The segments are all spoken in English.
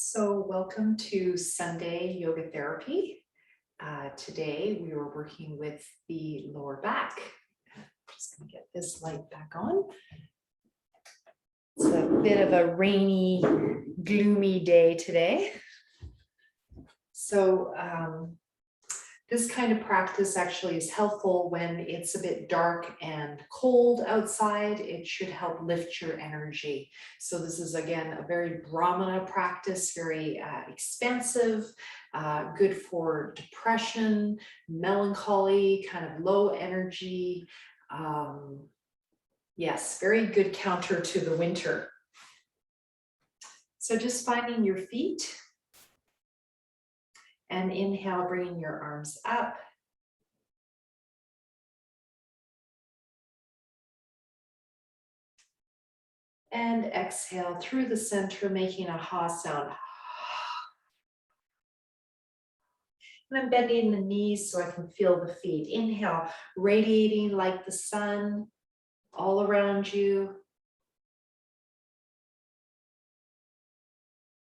So welcome to Sunday Yoga Therapy. Today we are working with the lower back. I'm just going to get this light back on. It's a bit of a rainy, gloomy day today. So this kind of practice actually is helpful when it's a bit dark and cold outside. It should help lift your energy. So this is, again, a very Brahmana practice, very expansive, good for depression, melancholy, kind of low energy. Yes, very good counter to the winter. So just finding your feet. And inhale, bringing your arms up. And exhale through the center, making a ha sound. And I'm bending the knees so I can feel the feet. Inhale, radiating like the sun all around you.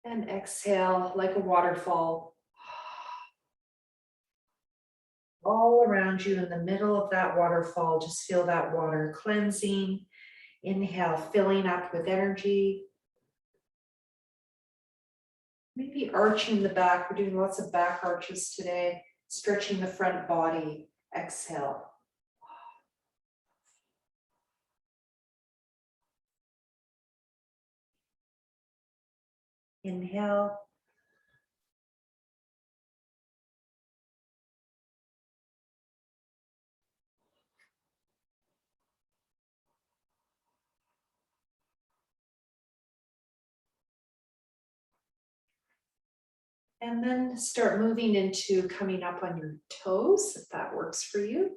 And exhale like a waterfall. All around you in the middle of that waterfall, just feel that water cleansing. Inhale, filling up with energy. Maybe arching the back. We're doing lots of back arches today. Stretching the front body. Exhale. Inhale. And then start moving into coming up on your toes, if that works for you.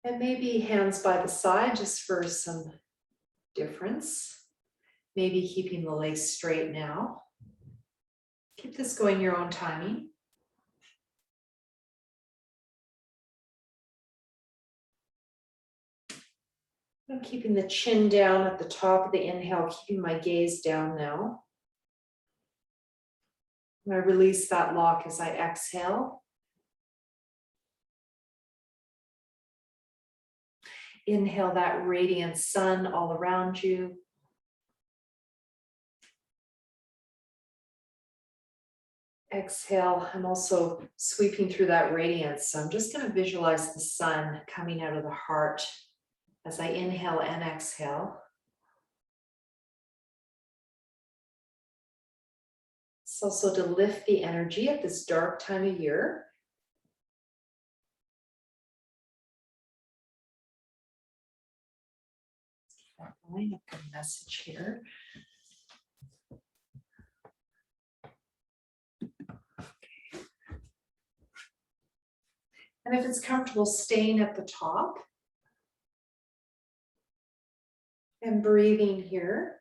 And maybe hands by the side just for some difference. Maybe keeping the legs straight now. Keep this going your own timing. I'm keeping the chin down at the top of the inhale, keeping my gaze down now. And I release that lock as I exhale. Inhale that radiant sun all around you. Exhale, I'm also sweeping through that radiance. So I'm just going to visualize the sun coming out of the heart as I inhale and exhale. It's also to lift the energy at this dark time of year. I've got a message here. And if it's comfortable, staying at the top and breathing here.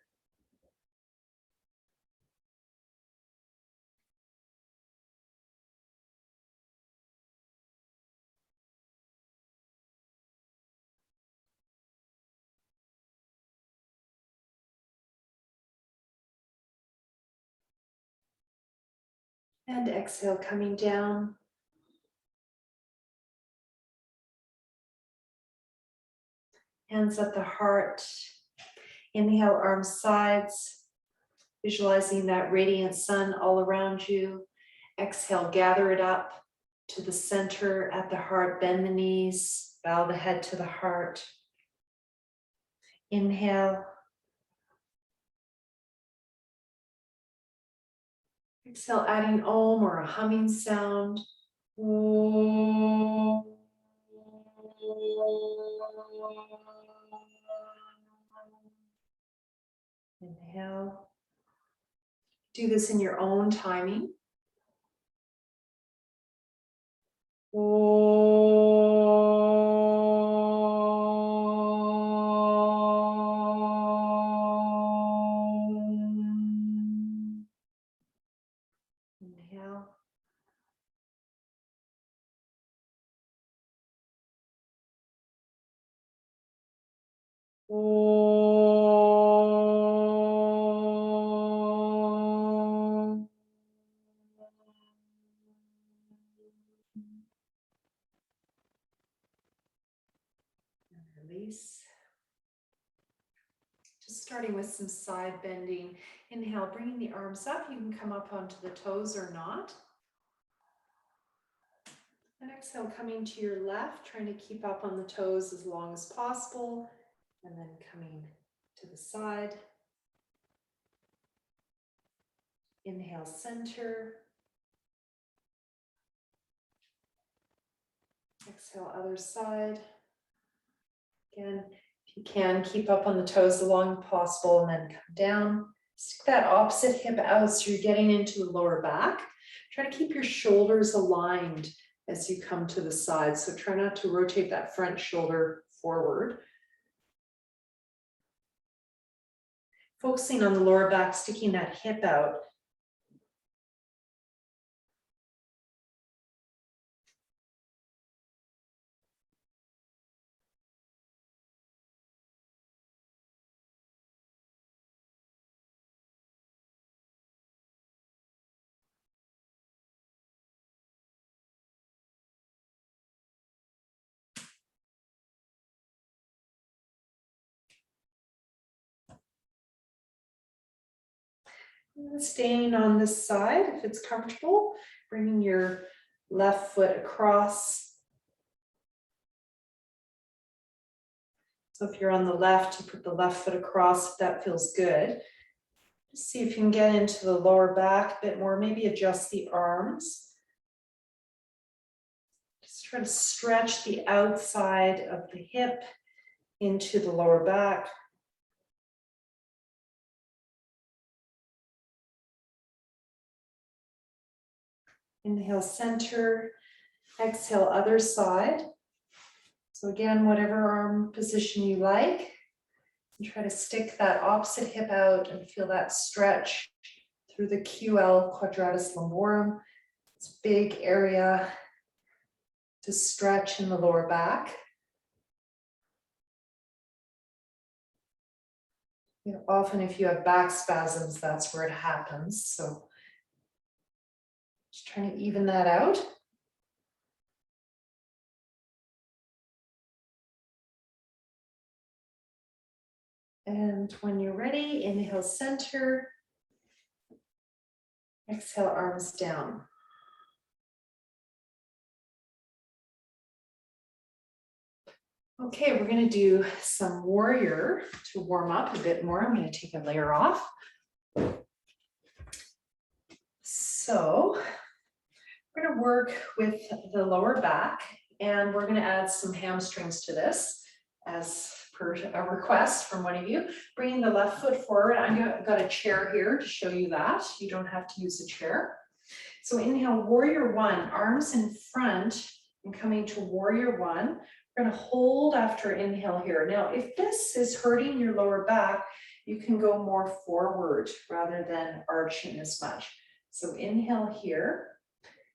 And exhale, coming down. Hands at the heart. Inhale, arms sides. Visualizing that radiant sun all around you. Exhale, gather it up to the center at the heart. Bend the knees, bow the head to the heart. Inhale. Exhale, adding om or a humming sound. Inhale. Do this in your own timing. Inhale. Om. Starting with some side bending. Inhale, bringing the arms up. You can come up onto the toes or not. And exhale, coming to your left, trying to keep up on the toes as long as possible. And then coming to the side. Inhale, center. Exhale, other side. Again, if you can, keep up on the toes as long as possible and then come down. Stick that opposite hip out so you're getting into the lower back. Try to keep your shoulders aligned as you come to the side. So try not to rotate that front shoulder forward. Focusing on the lower back, sticking that hip out. Staying on this side, if it's comfortable, bringing your left foot across. So if you're on the left, you put the left foot across if that feels good. Just see if you can get into the lower back a bit more, maybe adjust the arms. Just try to stretch the outside of the hip into the lower back. Inhale, center. Exhale, other side. So again, whatever arm position you like. And try to stick that opposite hip out and feel that stretch through the QL, quadratus lumborum. It's a big area to stretch in the lower back. You know, often if you have back spasms, that's where it happens. So just trying to even that out. And when you're ready, inhale, center. Exhale, arms down. Okay, we're going to do some warrior to warm up a bit more. I'm going to take a layer off. So we're going to work with the lower back, and we're going to add some hamstrings to this as per a request from one of you. Bringing the left foot forward. I've got a chair here to show you that. You don't have to use a chair. So inhale, warrior one, arms in front and coming to warrior one. We're going to hold after inhale here. Now, if this is hurting your lower back, you can go more forward rather than arching as much. So inhale here.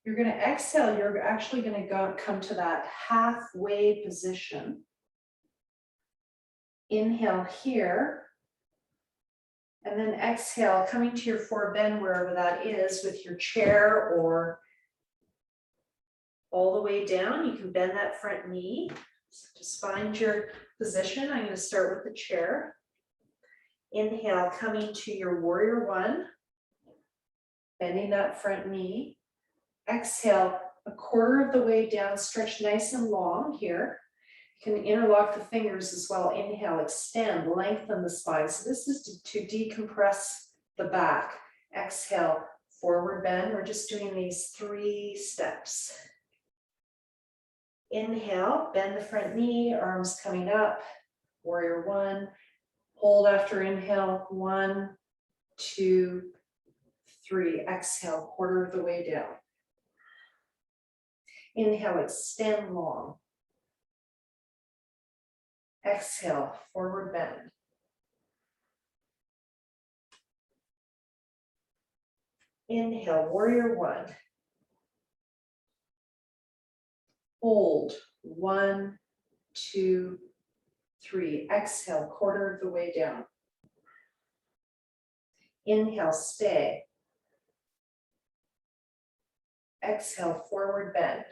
You're going to exhale. You're actually going to come to that halfway position. Inhale here. And then exhale, coming to your forward bend wherever that is with your chair or all the way down. You can bend that front knee. So just find your position. I'm going to start with the chair. Inhale, coming to your warrior one. Bending that front knee. Exhale, a quarter of the way down. Stretch nice and long here. You can interlock the fingers as well. Inhale, extend, lengthen the spine. So this is to decompress the back. Exhale, forward bend. We're just doing these 3 steps. Inhale, bend the front knee, arms coming up. Warrior one. Hold after inhale. 1, 2, 3. Exhale, quarter of the way down. Inhale, extend long. Exhale, forward bend. Inhale, warrior one. Hold, 1, 2, 3. Exhale, quarter of the way down. Inhale, stay. Exhale, forward bend.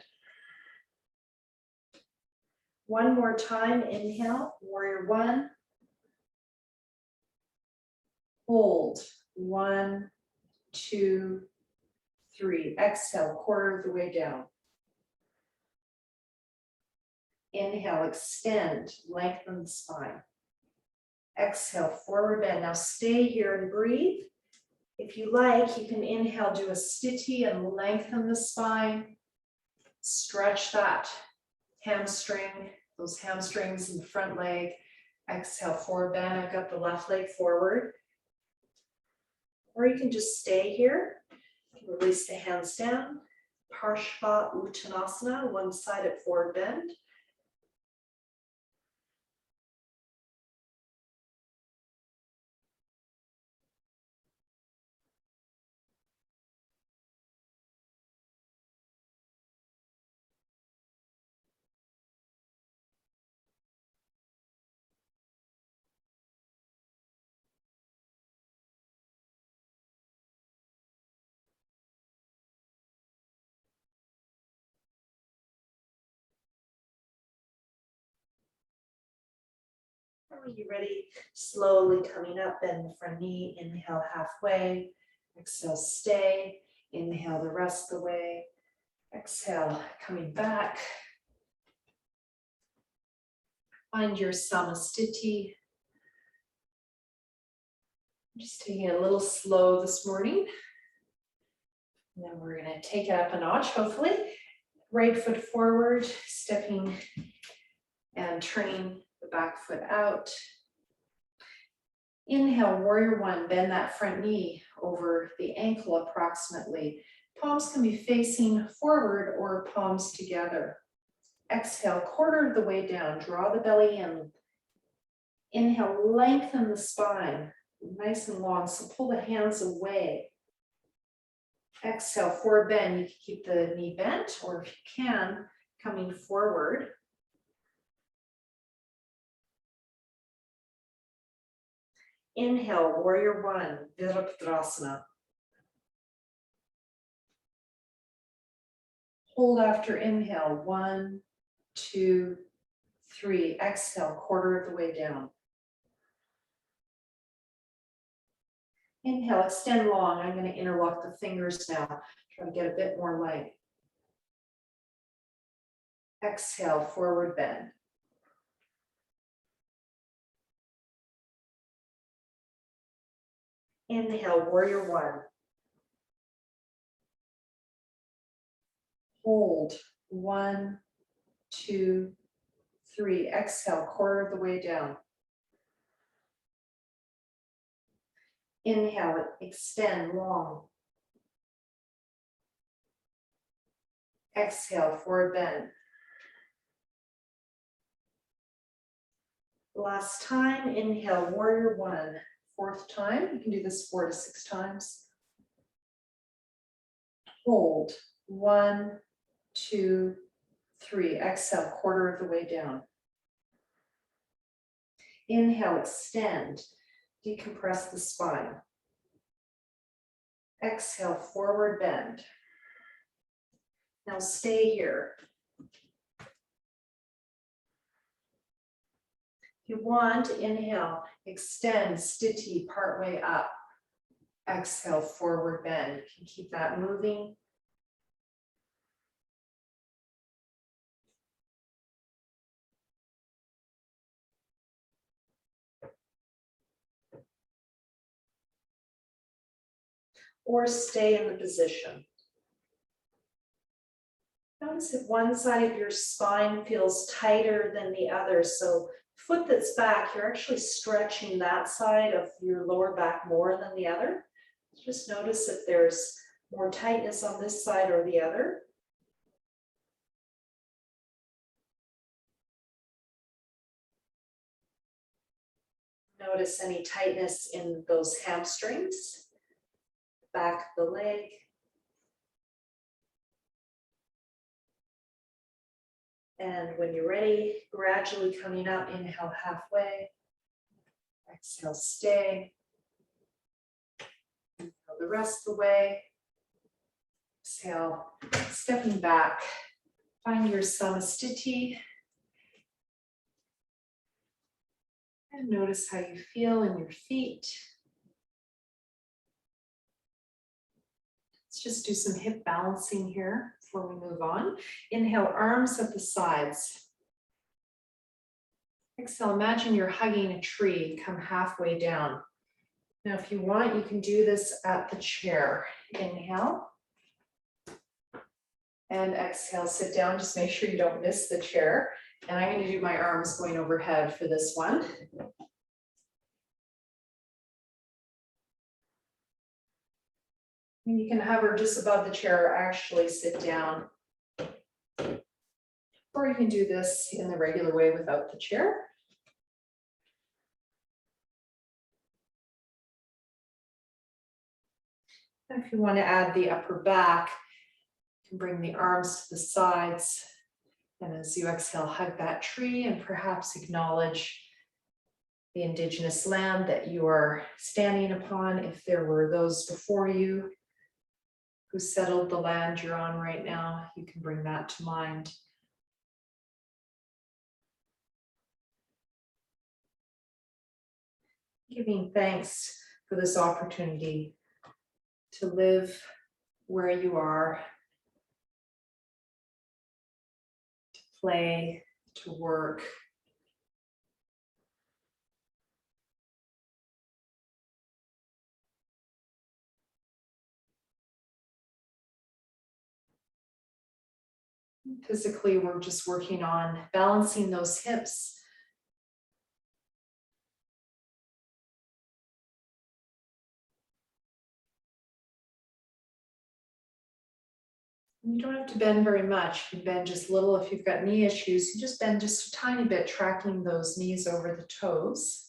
One more time, inhale, warrior one. Hold. 1, 2, 3. Exhale, quarter of the way down. Inhale, extend, lengthen the spine. Exhale, forward bend. Now stay here and breathe. If you like, you can inhale, do a sthiti and lengthen the spine. Stretch that hamstring, those hamstrings in the front leg. Exhale, forward bend. I've got the left leg forward. Or you can just stay here. Release the hands down. Parshva Uttanasana, one-sided forward bend. When you're ready, slowly coming up, bend the front knee, inhale halfway, exhale, stay, inhale the rest of the way, exhale, coming back. Find your samasthiti. Just taking it a little slow this morning. And then we're going to take it up a notch, hopefully. Right foot forward, stepping and turning the back foot out. Inhale, warrior one, bend that front knee over the ankle approximately. Palms can be facing forward or palms together. Exhale, quarter of the way down, draw the belly in. Inhale, lengthen the spine, nice and long, so pull the hands away. Exhale, forward bend, you can keep the knee bent, or if you can, coming forward. Inhale, warrior one, Virabhadrasana. Hold after inhale, 1, 2, 3. Exhale, quarter of the way down. Inhale, extend long. I'm going to interlock the fingers now. Try to get a bit more light. Exhale, forward bend. Inhale, warrior one. Hold, 1, 2, 3. Exhale, quarter of the way down. Inhale, extend long. Exhale, forward bend. Last time, inhale, warrior one. Fourth time, you can do this 4 to 6 times. Hold, 1, 2, 3. Exhale, quarter of the way down. Inhale, extend. Decompress the spine. Exhale, forward bend. Now stay here. If you want, inhale, extend, sthiti, partway up. Exhale, forward bend. You can keep that moving. Or stay in the position. Notice if one side of your spine feels tighter than the other. So foot that's back, you're actually stretching that side of your lower back more than the other. Just notice if there's more tightness on this side or the other. Notice any tightness in those hamstrings, back of the leg. And when you're ready, gradually coming up, inhale halfway. Exhale, stay. Inhale the rest of the way. Exhale, stepping back. Find your samasthiti. And notice how you feel in your feet. just do some hip balancing here before we move on. Inhale, arms at the sides. Exhale, imagine you're hugging a tree, come halfway down. Now, if you want, you can do this at the chair. Inhale. And exhale, sit down, just make sure you don't miss the chair. And I'm going to do my arms going overhead for this one. And you can hover just above the chair or actually sit down. Or you can do this in the regular way without the chair. And if you want to add the upper back, you can bring the arms to the sides. And as you exhale, hug that tree and perhaps acknowledge the indigenous land that you are standing upon. If there were those before you who settled the land you're on right now, you can bring that to mind. Giving thanks for this opportunity to live where you are, to play, to work. Physically, we're just working on balancing those hips. You don't have to bend very much. You bend just a little. If you've got knee issues, you just bend just a tiny bit, tracking those knees over the toes.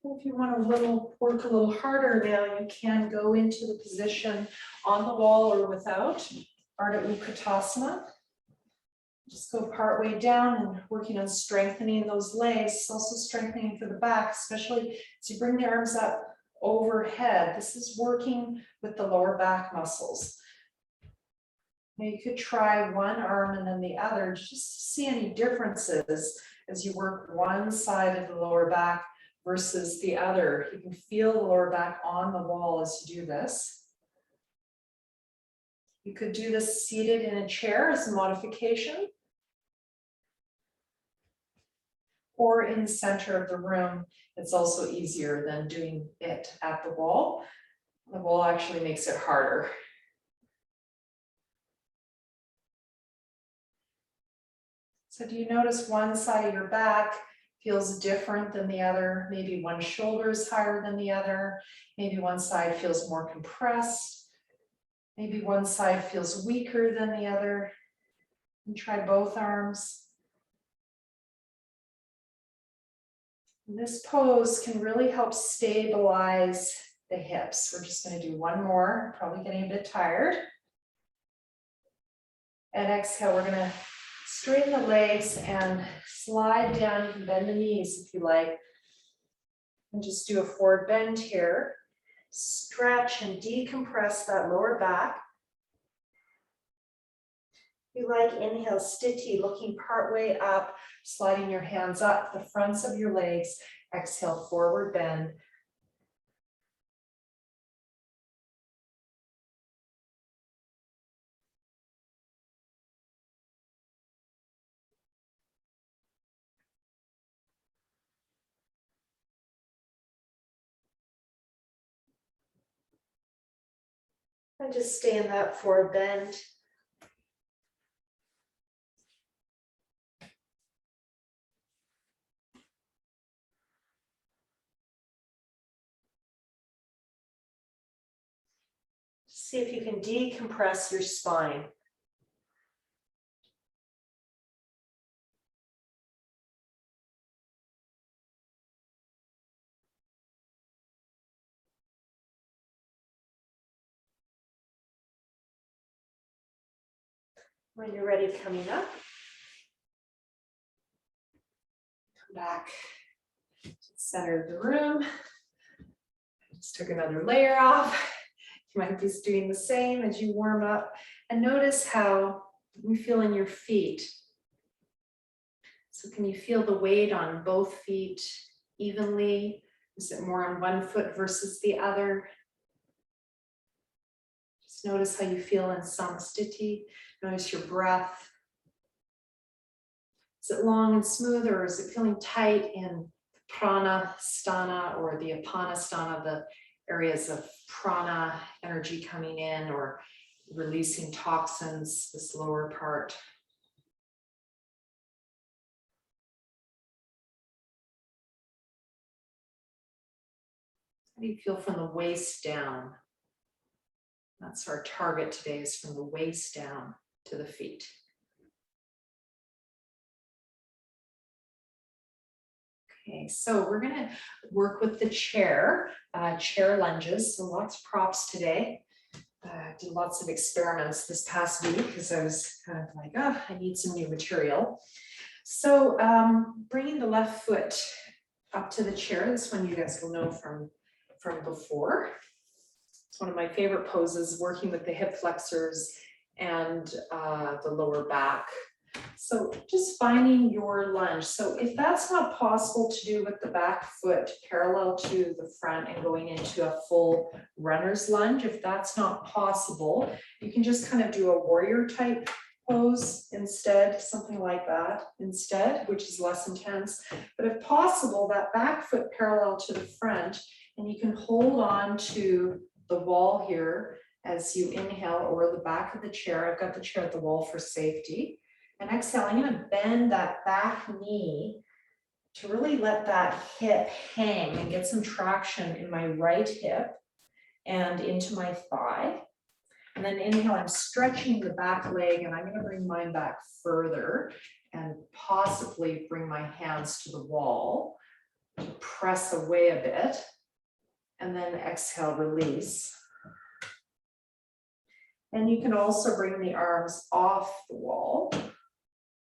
If you want to work a little harder now, you can go into the position on the wall or without, Ardha Utkatasana. Just go part way down and working on strengthening those legs, also strengthening for the back, especially as you bring the arms up overhead. This is working with the lower back muscles. Now you could try one arm and then the other, just to see any differences as you work one side of the lower back versus the other. You can feel the lower back on the wall as you do this. You could do this seated in a chair as a modification, or in the center of the room. It's also easier than doing it at the wall. The wall actually makes it harder. So do you notice one side of your back feels different than the other? Maybe one shoulder is higher than the other. Maybe one side feels more compressed. Maybe one side feels weaker than the other. And try both arms. And this pose can really help stabilize the hips. We're just going to do one more, probably getting a bit tired. And exhale, we're going to straighten the legs and slide down. You can bend the knees if you like. And just do a forward bend here. Stretch and decompress that lower back. If you like, inhale, Sthiti, looking partway up, sliding your hands up the fronts of your legs. Exhale, forward bend. And just stay in that forward bend. See if you can decompress your spine. When you're ready, coming up, come back to the center of the room. Just took another layer off. You might be doing the same as you warm up. And notice how you feel in your feet. So can you feel the weight on both feet evenly? Is it more on one foot versus the other? Just notice how you feel in samastiti. Notice your breath. Is it long and smooth, or is it feeling tight in prana stana or the apana stana, the areas of prana energy coming in or releasing toxins, this lower part? How do you feel from the waist down? That's our target today, is from the waist down to the feet. Okay, so we're gonna work with the chair lunges. So lots of props today. Did lots of experiments this past week because I was kind of like, oh, I need some new material. So bringing the left foot up to the chair. This one you guys will know from before. It's one of my favorite poses, working with the hip flexors and the lower back. So just finding your lunge. So if that's not possible to do with the back foot parallel to the front and going into a full runner's lunge, if that's not possible, you can just kind of do a warrior type pose instead, something like that instead, which is less intense. But if possible, that back foot parallel to the front, and you can hold on to the wall here as you inhale, or the back of the chair. I've got the chair at the wall for safety. And exhale, I'm going to bend that back knee to really let that hip hang and get some traction in my right hip and into my thigh. And then inhale, I'm stretching the back leg, and I'm going to bring mine back further and possibly bring my hands to the wall to press away a bit. And then exhale, release. And you can also bring the arms off the wall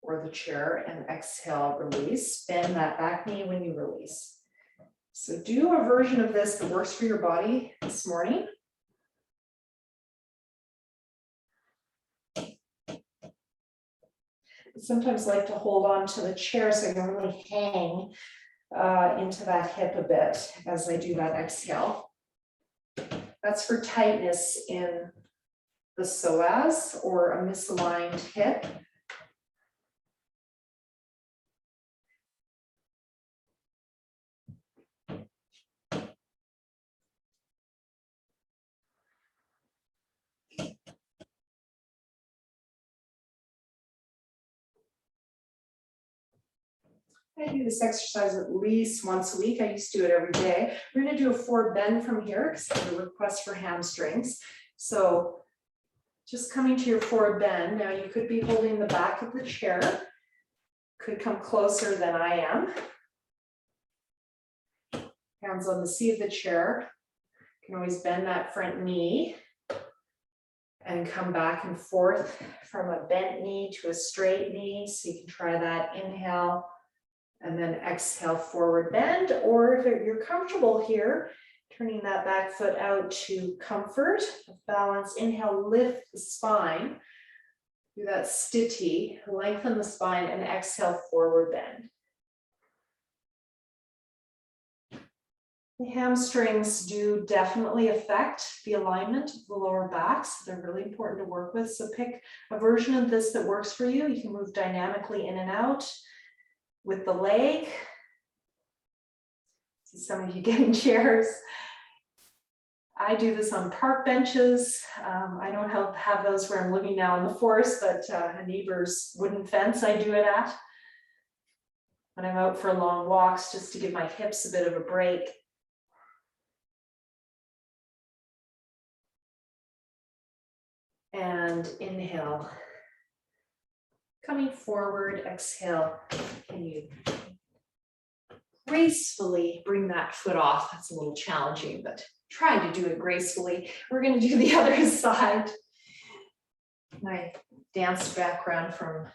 or the chair and exhale, release. Bend that back knee when you release. So do a version of this that works for your body this morning. I sometimes like to hold on to the chair so I can really hang into that hip a bit as I do that exhale. That's for tightness in the psoas or a misaligned hip. I do this exercise at least once a week. I used to do it every day. We're going to do a forward bend from here because I have a request for hamstrings. So just coming to your forward bend. Now you could be holding the back of the chair. Could come closer than I am. Hands on the seat of the chair. You can always bend that front knee and come back and forth from a bent knee to a straight knee. So you can try that. Inhale. And then exhale, forward bend, or if you're comfortable here, turning that back foot out to comfort, balance. Inhale, lift the spine. Do that sthiti, lengthen the spine, and exhale, forward bend. The hamstrings do definitely affect the alignment of the lower back, so they're really important to work with. So pick a version of this that works for you. You can move dynamically in and out with the leg. See some of you getting chairs. I do this on park benches. I don't have those where I'm living now in the forest, but a neighbor's wooden fence I do it at. When I'm out for long walks, just to give my hips a bit of a break. And inhale. Coming forward, exhale. Can you gracefully bring that foot off? That's a little challenging, but try to do it gracefully. We're going to do the other side. My dance background from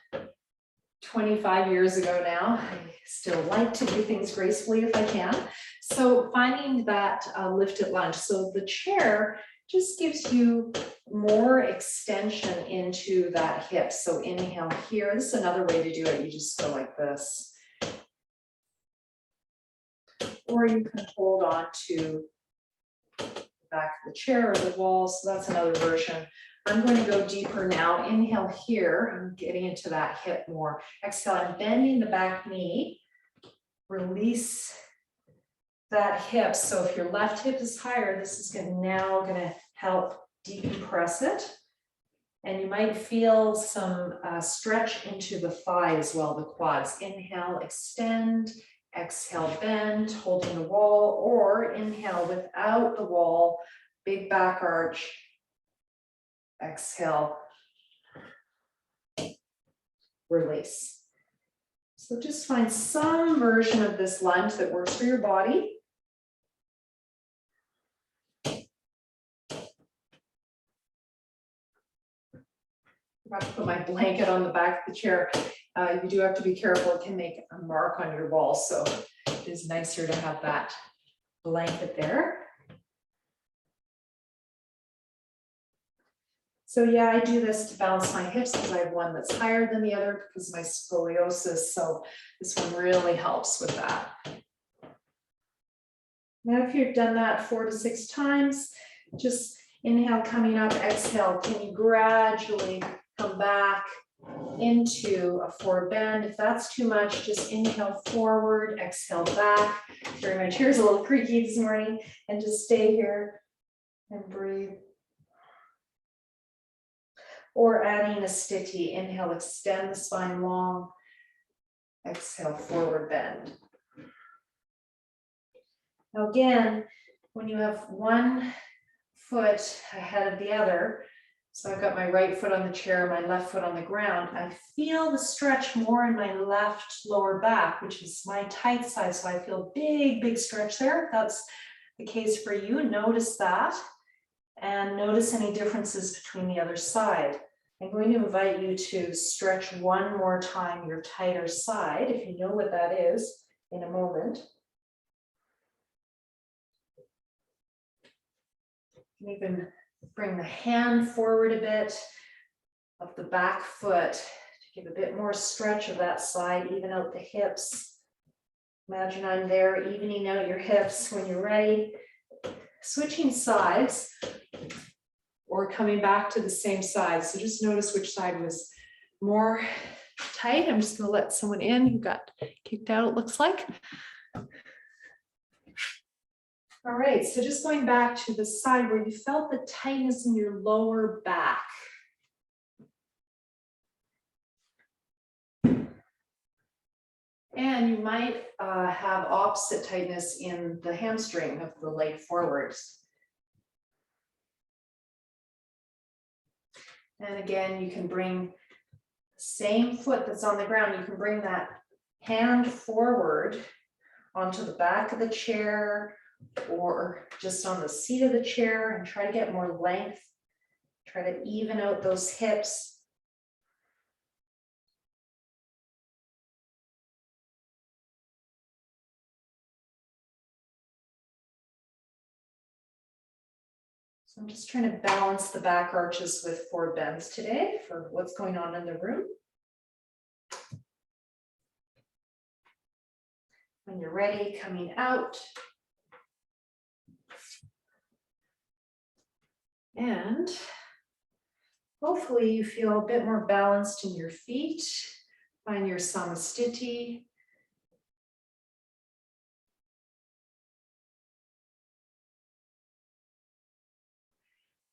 25 years ago now. I still like to do things gracefully if I can. So finding that lifted lunge. So the chair just gives you more extension into that hip. So inhale here. This is another way to do it. You just go like this. Or you can hold on to the back of the chair or the wall. So that's another version. I'm going to go deeper now. Inhale here. I'm getting into that hip more. Exhale, I'm bending the back knee. Release that hip. So if your left hip is higher, this is now going to help decompress it. And you might feel some stretch into the thigh as well, the quads. Inhale, extend. Exhale, bend, holding the wall, or inhale without the wall, big back arch. Exhale, release. So just find some version of this lunge that works for your body. I'm about to put my blanket on the back of the chair. You do have to be careful. It can make a mark on your wall. So it is nicer to have that blanket there. So yeah, I do this to balance my hips because I have one that's higher than the other because of my scoliosis. So this one really helps with that. Now, if you've done that 4 to 6 times, just inhale coming up, exhale. Can you gradually come back into a forward bend? If that's too much, just inhale forward, exhale back. Sorry, my chair's a little creaky this morning, and just stay here and breathe. Or adding a stitty. Inhale, extend the spine long. Exhale, forward bend. Now again, when you have one foot ahead of the other, so I've got my right foot on the chair, my left foot on the ground, I feel the stretch more in my left lower back, which is my tight side. So I feel big, big stretch there. If that's the case for you, notice that and notice any differences between the other side. I'm going to invite you to stretch one more time your tighter side, if you know what that is, in a moment. You can even bring the hand forward a bit of the back foot to give a bit more stretch of that side, even out the hips. Imagine I'm there, evening out your hips when you're ready. Switching sides or coming back to the same side. So just notice which side was more tight. I'm just going to let someone in who got kicked out, it looks like. All right, so just going back to the side where you felt the tightness in your lower back. And you might have opposite tightness in the hamstring of the leg forwards. And again, you can bring the same foot that's on the ground, you can bring that hand forward onto the back of the chair or just on the seat of the chair and try to get more length. Try to even out those hips. So I'm just trying to balance the back arches with 4 bends today for what's going on in the room. When you're ready, coming out. And hopefully you feel a bit more balanced in your feet. Find your samastiti.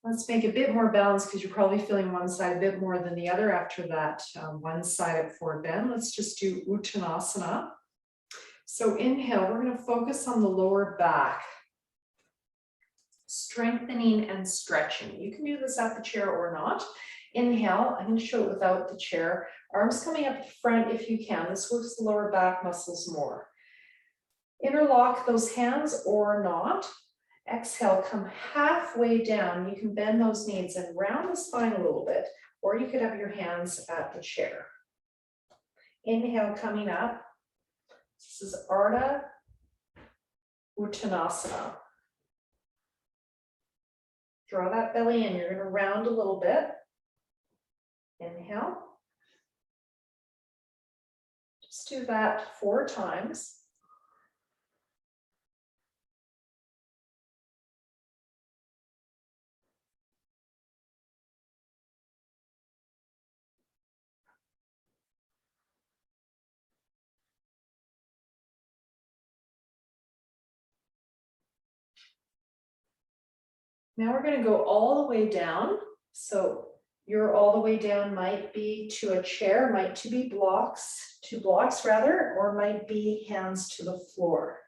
Let's make a bit more balance because you're probably feeling one side a bit more than the other after that one-sided forward bend. Let's just do Uttanasana. So inhale, we're going to focus on the lower back. Strengthening and stretching. You can do this at the chair or not. Inhale, I'm going to show it without the chair. Arms coming up front if you can. This works the lower back muscles more. Interlock those hands or not. Exhale, come halfway down. You can bend those knees and round the spine a little bit, or you could have your hands at the chair. Inhale, coming up. This is Ardha Uttanasana. Draw that belly in. You're going to round a little bit. Inhale. Just do that 4 times. Now we're going to go all the way down. So your all the way down might be to a chair, might to be blocks, 2 blocks rather, or might be hands to the floor.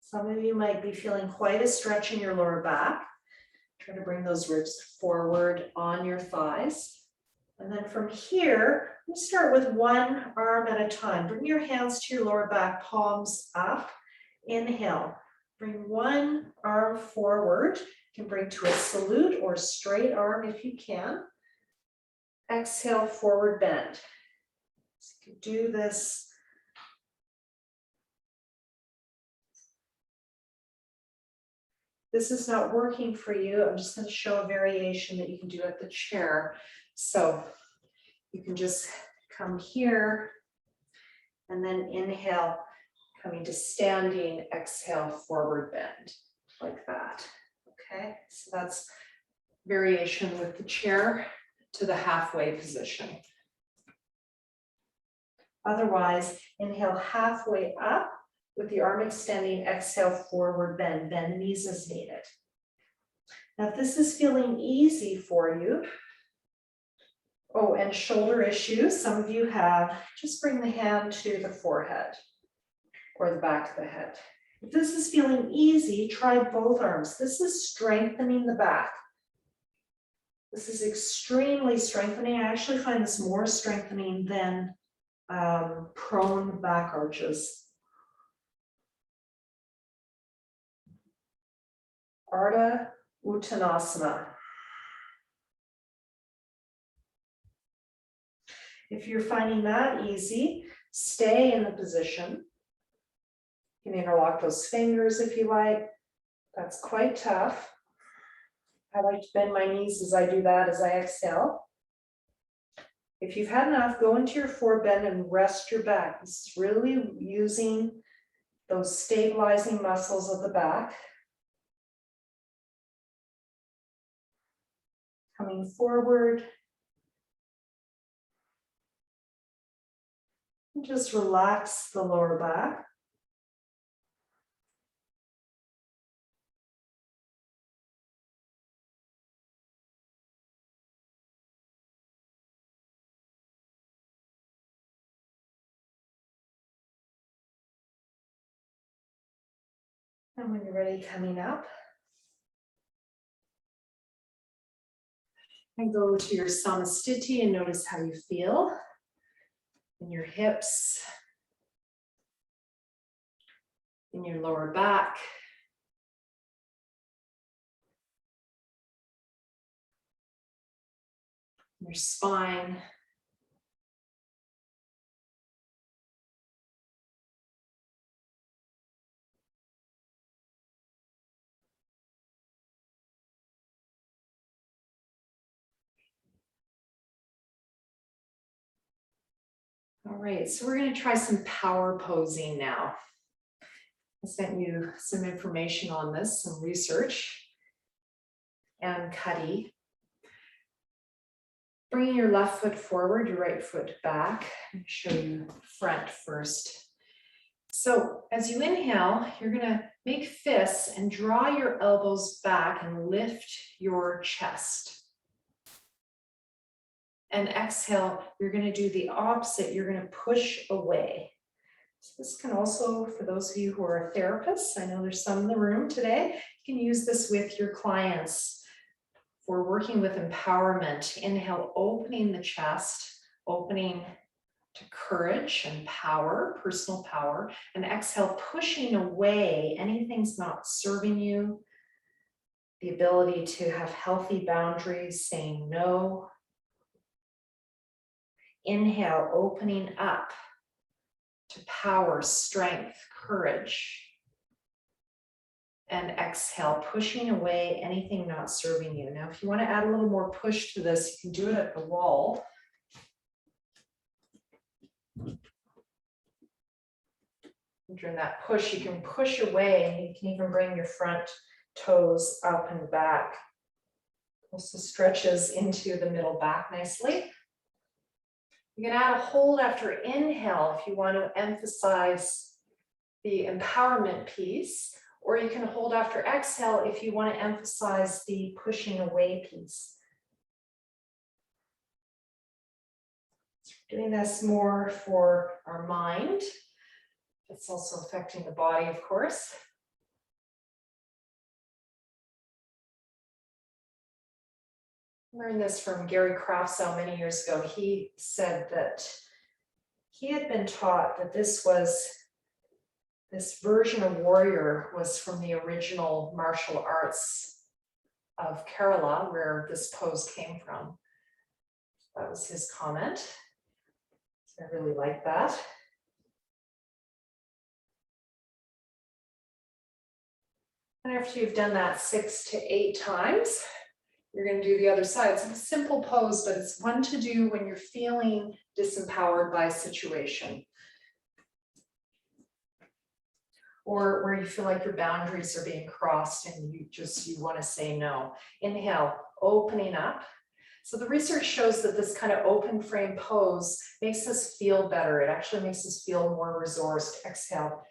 Some of you might be feeling quite a stretch in your lower back. Try to bring those ribs forward on your thighs. And then from here, we start with 1 arm at a time. Bring your hands to your lower back, palms up. Inhale. Bring 1 arm forward. You can bring to a salute or straight arm if you can. Exhale, forward bend. So you can do this. This is not working for you. I'm just going to show a variation that you can do at the chair. So you can just come here and then inhale, coming to standing, exhale, forward bend, like that. Okay, so that's variation with the chair to the halfway position. Otherwise, inhale halfway up with the arm extending, exhale, forward bend, bend knees as needed. Now, if this is feeling easy for you, oh, and shoulder issues, some of you have, just bring the hand to the forehead or the back of the head. If this is feeling easy, try both arms. This is strengthening the back. This is extremely strengthening. I actually find this more strengthening than prone back arches. Ardha Uttanasana. If you're finding that easy, stay in the position. You can interlock those fingers if you like. That's quite tough. I like to bend my knees as I do that, as I exhale. If you've had enough, go into your forward bend and rest your back. This is really using those stabilizing muscles of the back. Coming forward. And just relax the lower back. And when you're ready, coming up. And go to your samasthiti and notice how you feel in your hips, in your lower back, your spine. All right, so we're going to try some power posing now. I sent you some information on this, some research. And Cuddy. Bringing your left foot forward, your right foot back. I'll show you front first. So as you inhale, you're going to make fists and draw your elbows back and lift your chest. And exhale, you're going to do the opposite. You're going to push away. So this can also, for those of you who are therapists, I know there's some in the room today, you can use this with your clients for working with empowerment. Inhale, opening the chest, opening to courage and power, personal power. And exhale, pushing away anything's not serving you. The ability to have healthy boundaries, saying no. Inhale, opening up to power, strength, courage. and exhale, pushing away anything not serving you. Now, if you want to add a little more push to this, you can do it at the wall. During that push, you can push away, and you can even bring your front toes up and back. Also stretches into the middle back nicely. You can add a hold after inhale if you want to emphasize the empowerment piece, or you can hold after exhale if you want to emphasize the pushing away piece. Doing this more for our mind. It's also affecting the body, of course. I learned this from Gary Craftsell many years ago. He said that he had been taught that this version of warrior was from the original martial arts of Kerala, where this pose came from. That was his comment. So I really like that. And after you've done that 6 to 8 times, you're going to do the other side. It's a simple pose, but it's one to do when you're feeling disempowered by a situation, or where you feel like your boundaries are being crossed and you want to say no. Inhale, opening up. So the research shows that this kind of open frame pose makes us feel better. It actually makes us feel more resourced. Exhale.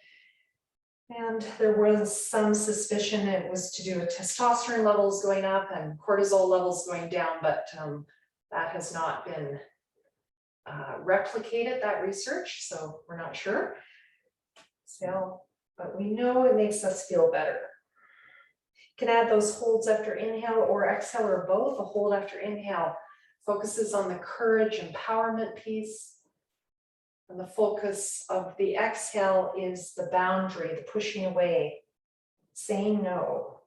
And there was some suspicion it was to do with testosterone levels going up and cortisol levels going down, but that has not been replicated, that research, so we're not sure. So, but we know it makes us feel better. You can add those holds after inhale or exhale, or both. A hold after inhale focuses on the courage, empowerment piece. And the focus of the exhale is the boundary, the pushing away, saying no.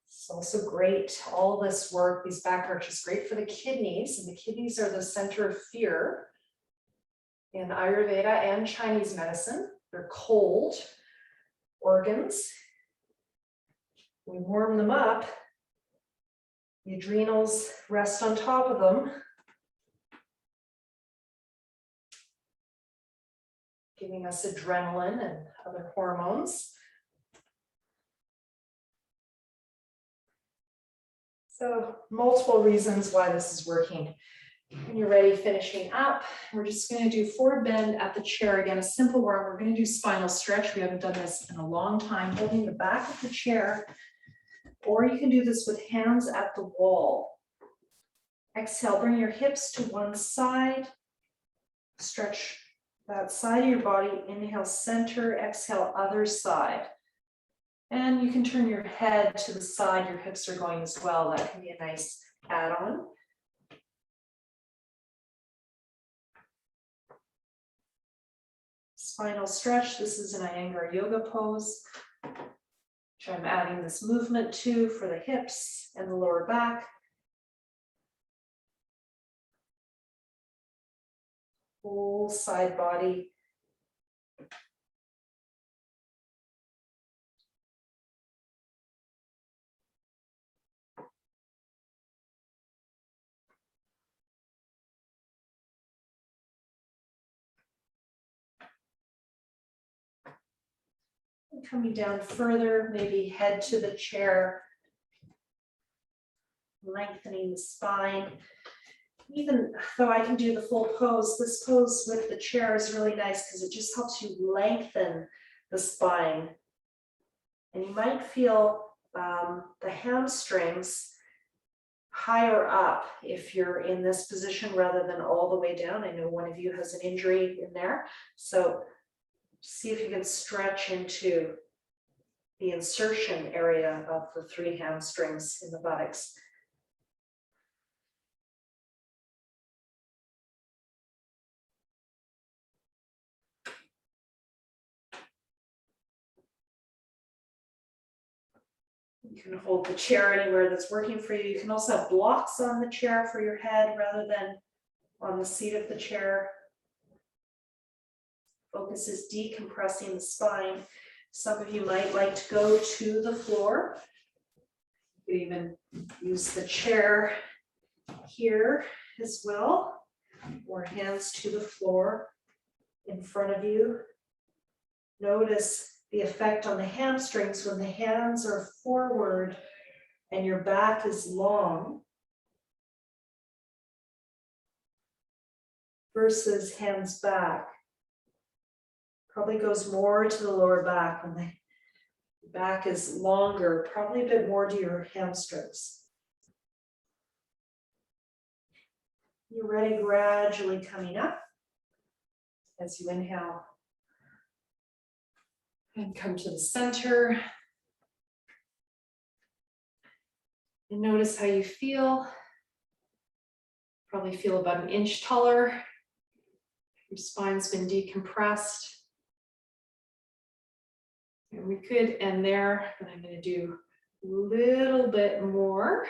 It's also great, all this work, these back arches, great for the kidneys, and the kidneys are the center of fear in Ayurveda and Chinese medicine. They're cold organs. We warm them up. The adrenals rest on top of them, giving us adrenaline and other hormones. So multiple reasons why this is working. When you're ready, finishing up, we're just going to do forward bend at the chair. Again, a simple one. We're going to do spinal stretch. We haven't done this in a long time. Holding the back of the chair, or you can do this with hands at the wall. Exhale, bring your hips to one side. Stretch that side of your body. Inhale, center. Exhale, other side. And you can turn your head to the side your hips are going as well. That can be a nice add-on. Spinal stretch. This is an Iyengar yoga pose, which I'm adding this movement to for the hips and the lower back. Whole side body. And coming down further, maybe head to the chair, lengthening the spine. Even though I can do the full pose, this pose with the chair is really nice because it just helps you lengthen the spine. And you might feel the hamstrings higher up if you're in this position rather than all the way down. I know one of you has an injury in there. So see if you can stretch into the insertion area of the 3 hamstrings in the buttocks. You can hold the chair anywhere that's working for you. You can also have blocks on the chair for your head rather than on the seat of the chair. Focus is decompressing the spine. Some of you might like to go to the floor. You could even use the chair here as well, or hands to the floor in front of you. Notice the effect on the hamstrings when the hands are forward and your back is long versus hands back. Probably goes more to the lower back when the back is longer, probably a bit more to your hamstrings. You're ready, gradually coming up as you inhale. And come to the center. And notice how you feel. Probably feel about an inch taller. Your spine's been decompressed. And we could end there, but I'm going to do a little bit more.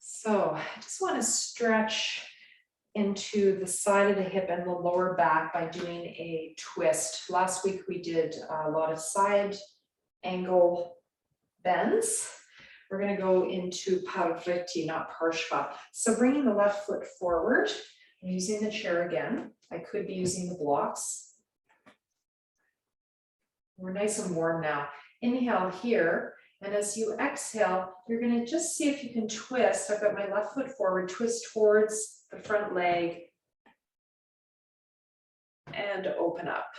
So I just want to stretch into the side of the hip and the lower back by doing a twist. Last week we did a lot of side angle bends. We're going to go into Viparita, not Parshva. So bringing the left foot forward, I'm using the chair again. I could be using the blocks. We're nice and warm now. Inhale here. And as you exhale, you're going to just see if you can twist. I've got my left foot forward, twist towards the front leg, and open up.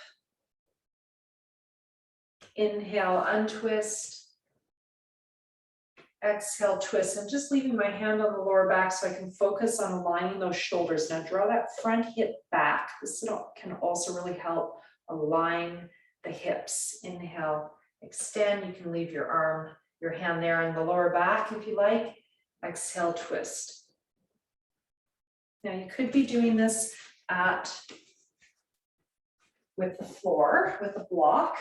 Inhale, untwist. Exhale, twist. I'm just leaving my hand on the lower back so I can focus on aligning those shoulders. Now draw that front hip back. This can also really help align the hips. Inhale, extend. You can leave your hand there in the lower back if you like. Exhale, twist. Now you could be doing this with the floor, with a block.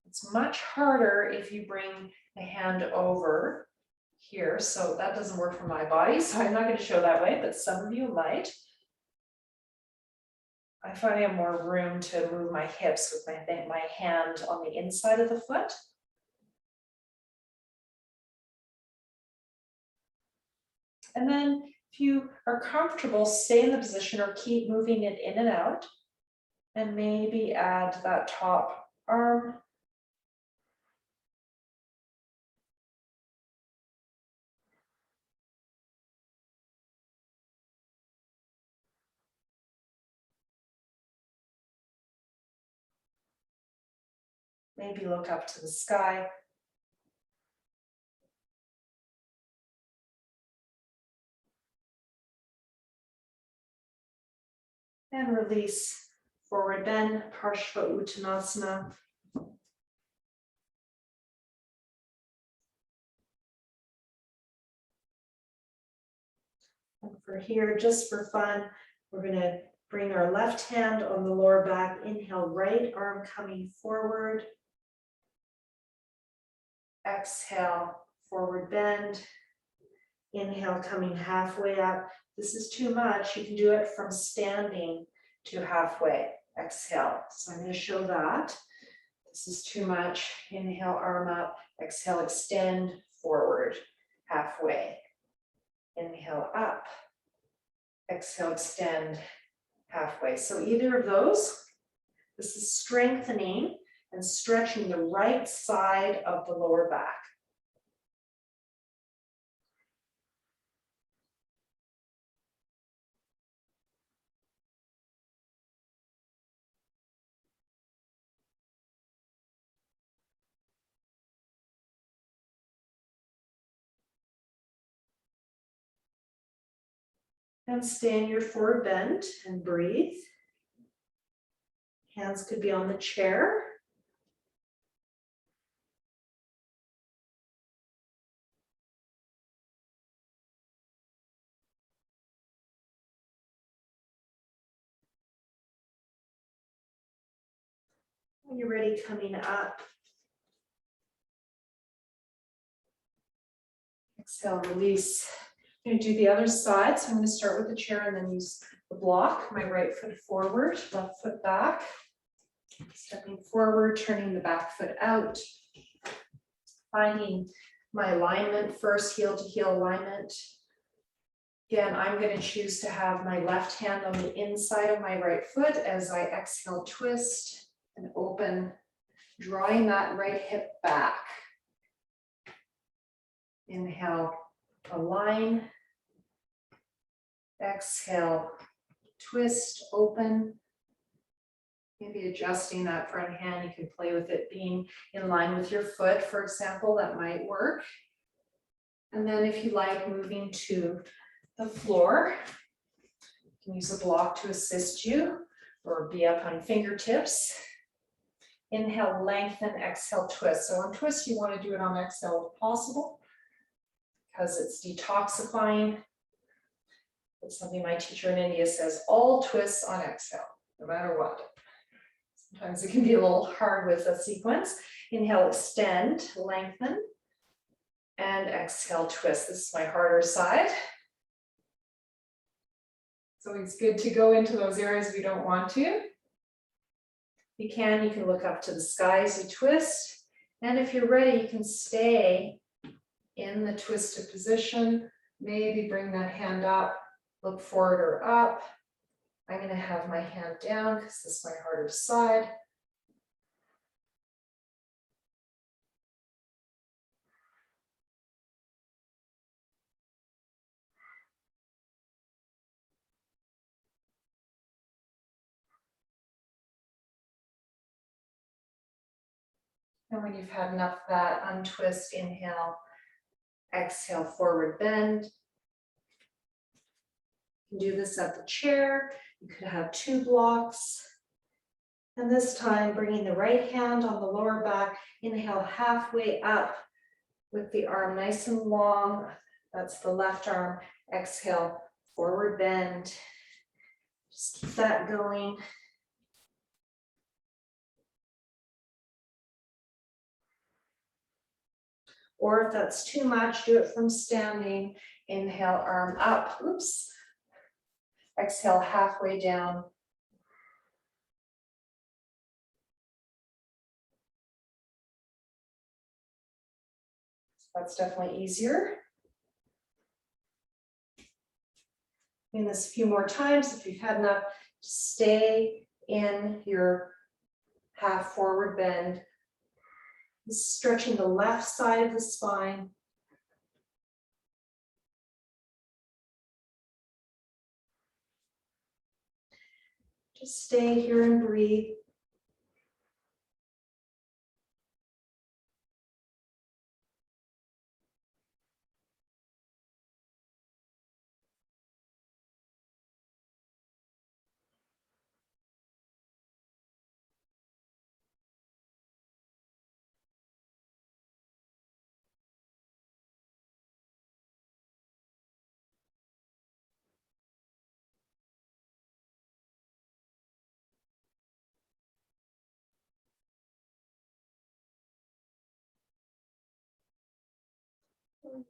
It's much harder if you bring the hand over here, so that doesn't work for my body, so I'm not going to show that way, but some of you might. I find I have more room to move my hips with my hand on the inside of the foot. And then if you are comfortable, stay in the position or keep moving it in and out. And maybe add that top arm. Maybe look up to the sky. And release, forward bend, Parshva Uttanasana. And for here, just for fun, we're going to bring our left hand on the lower back. Inhale, right arm coming forward. Exhale, forward bend. Inhale, coming halfway up. This is too much. You can do it from standing to halfway. Exhale. So I'm going to show that. This is too much. Inhale, arm up. Exhale, extend forward, halfway. Inhale, up. Exhale, extend halfway. So either of those, this is strengthening and stretching the right side of the lower back. And stay in your forward bend and breathe. Hands could be on the chair. When you're ready, coming up. Exhale, release. I'm going to do the other side. So I'm going to start with the chair and then use the block. My right foot forward, left foot back. Stepping forward, turning the back foot out. Finding my alignment first, heel to heel alignment. Again, I'm going to choose to have my left hand on the inside of my right foot as I exhale, twist and open, drawing that right hip back. Inhale, align. Exhale, twist, open. Maybe adjusting that front hand. You can play with it being in line with your foot, for example, that might work. And then if you like, moving to the floor. You can use a block to assist you or be up on fingertips. Inhale, lengthen, exhale, twist. So on twist, you want to do it on exhale if possible, because it's detoxifying. It's something my teacher in India says, all twists on exhale, no matter what. Sometimes it can be a little hard with a sequence. Inhale, extend, lengthen, and exhale, twist. This is my harder side. So it's good to go into those areas we don't want to. If you can look up to the sky as you twist. And if you're ready, you can stay in the twisted position. Maybe bring that hand up, look forward or up. I'm going to have my hand down because this is my harder side. And when you've had enough of that, untwist, inhale, exhale, forward bend. You can do this at the chair. You could have two blocks. And this time, bringing the right hand on the lower back, inhale halfway up with the arm nice and long. That's the left arm. Exhale, forward bend. Just keep that going. Or if that's too much, do it from standing. Inhale, arm up. Oops. Exhale, halfway down. That's definitely easier. Doing this a few more times. If you've had enough, stay in your half forward bend. Stretching the left side of the spine. Just stay here and breathe.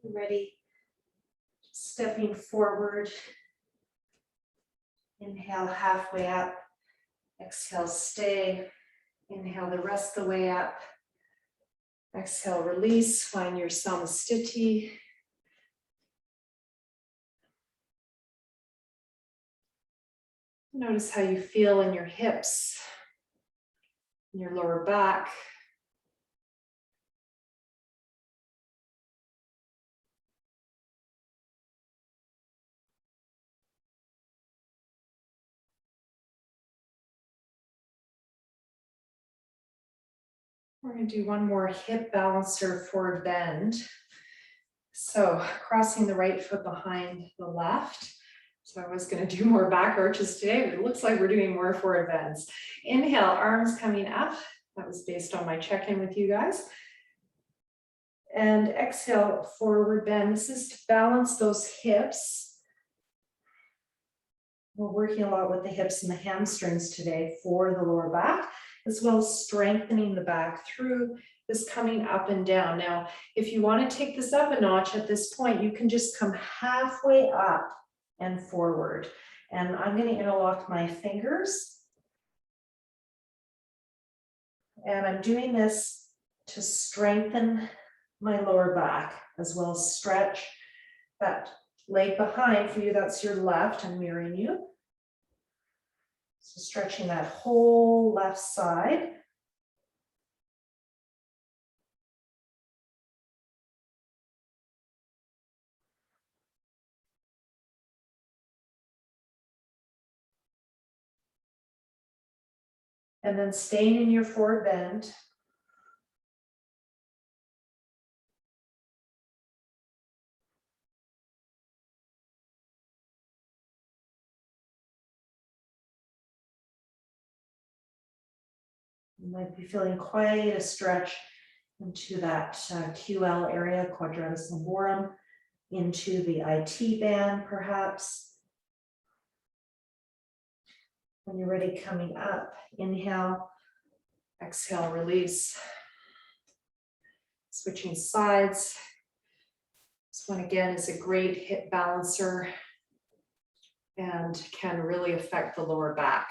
Ready, stepping forward. Inhale halfway up. Exhale, stay. Inhale the rest of the way up. Exhale, release. Find your samastiti. Notice how you feel in your hips, in your lower back. We're going to do one more hip balancer forward bend. So crossing the right foot behind the left. So I was going to do more back arches today, but it looks like we're doing more forward bends. Inhale, arms coming up. That was based on my check-in with you guys. And exhale, forward bend. This is to balance those hips. We're working a lot with the hips and the hamstrings today for the lower back. as well as strengthening the back through this coming up and down. Now, if you want to take this up a notch at this point, you can just come halfway up and forward. And I'm going to interlock my fingers. And I'm doing this to strengthen my lower back, as well as stretch that leg behind. For you, that's your left. I'm mirroring you. So stretching that whole left side. And then staying in your forward bend. You might be feeling quite a stretch into that QL area, quadratus lumborum, into the IT band perhaps. When you're ready, coming up, inhale, exhale, release. Switching sides. This one again is a great hip balancer and can really affect the lower back.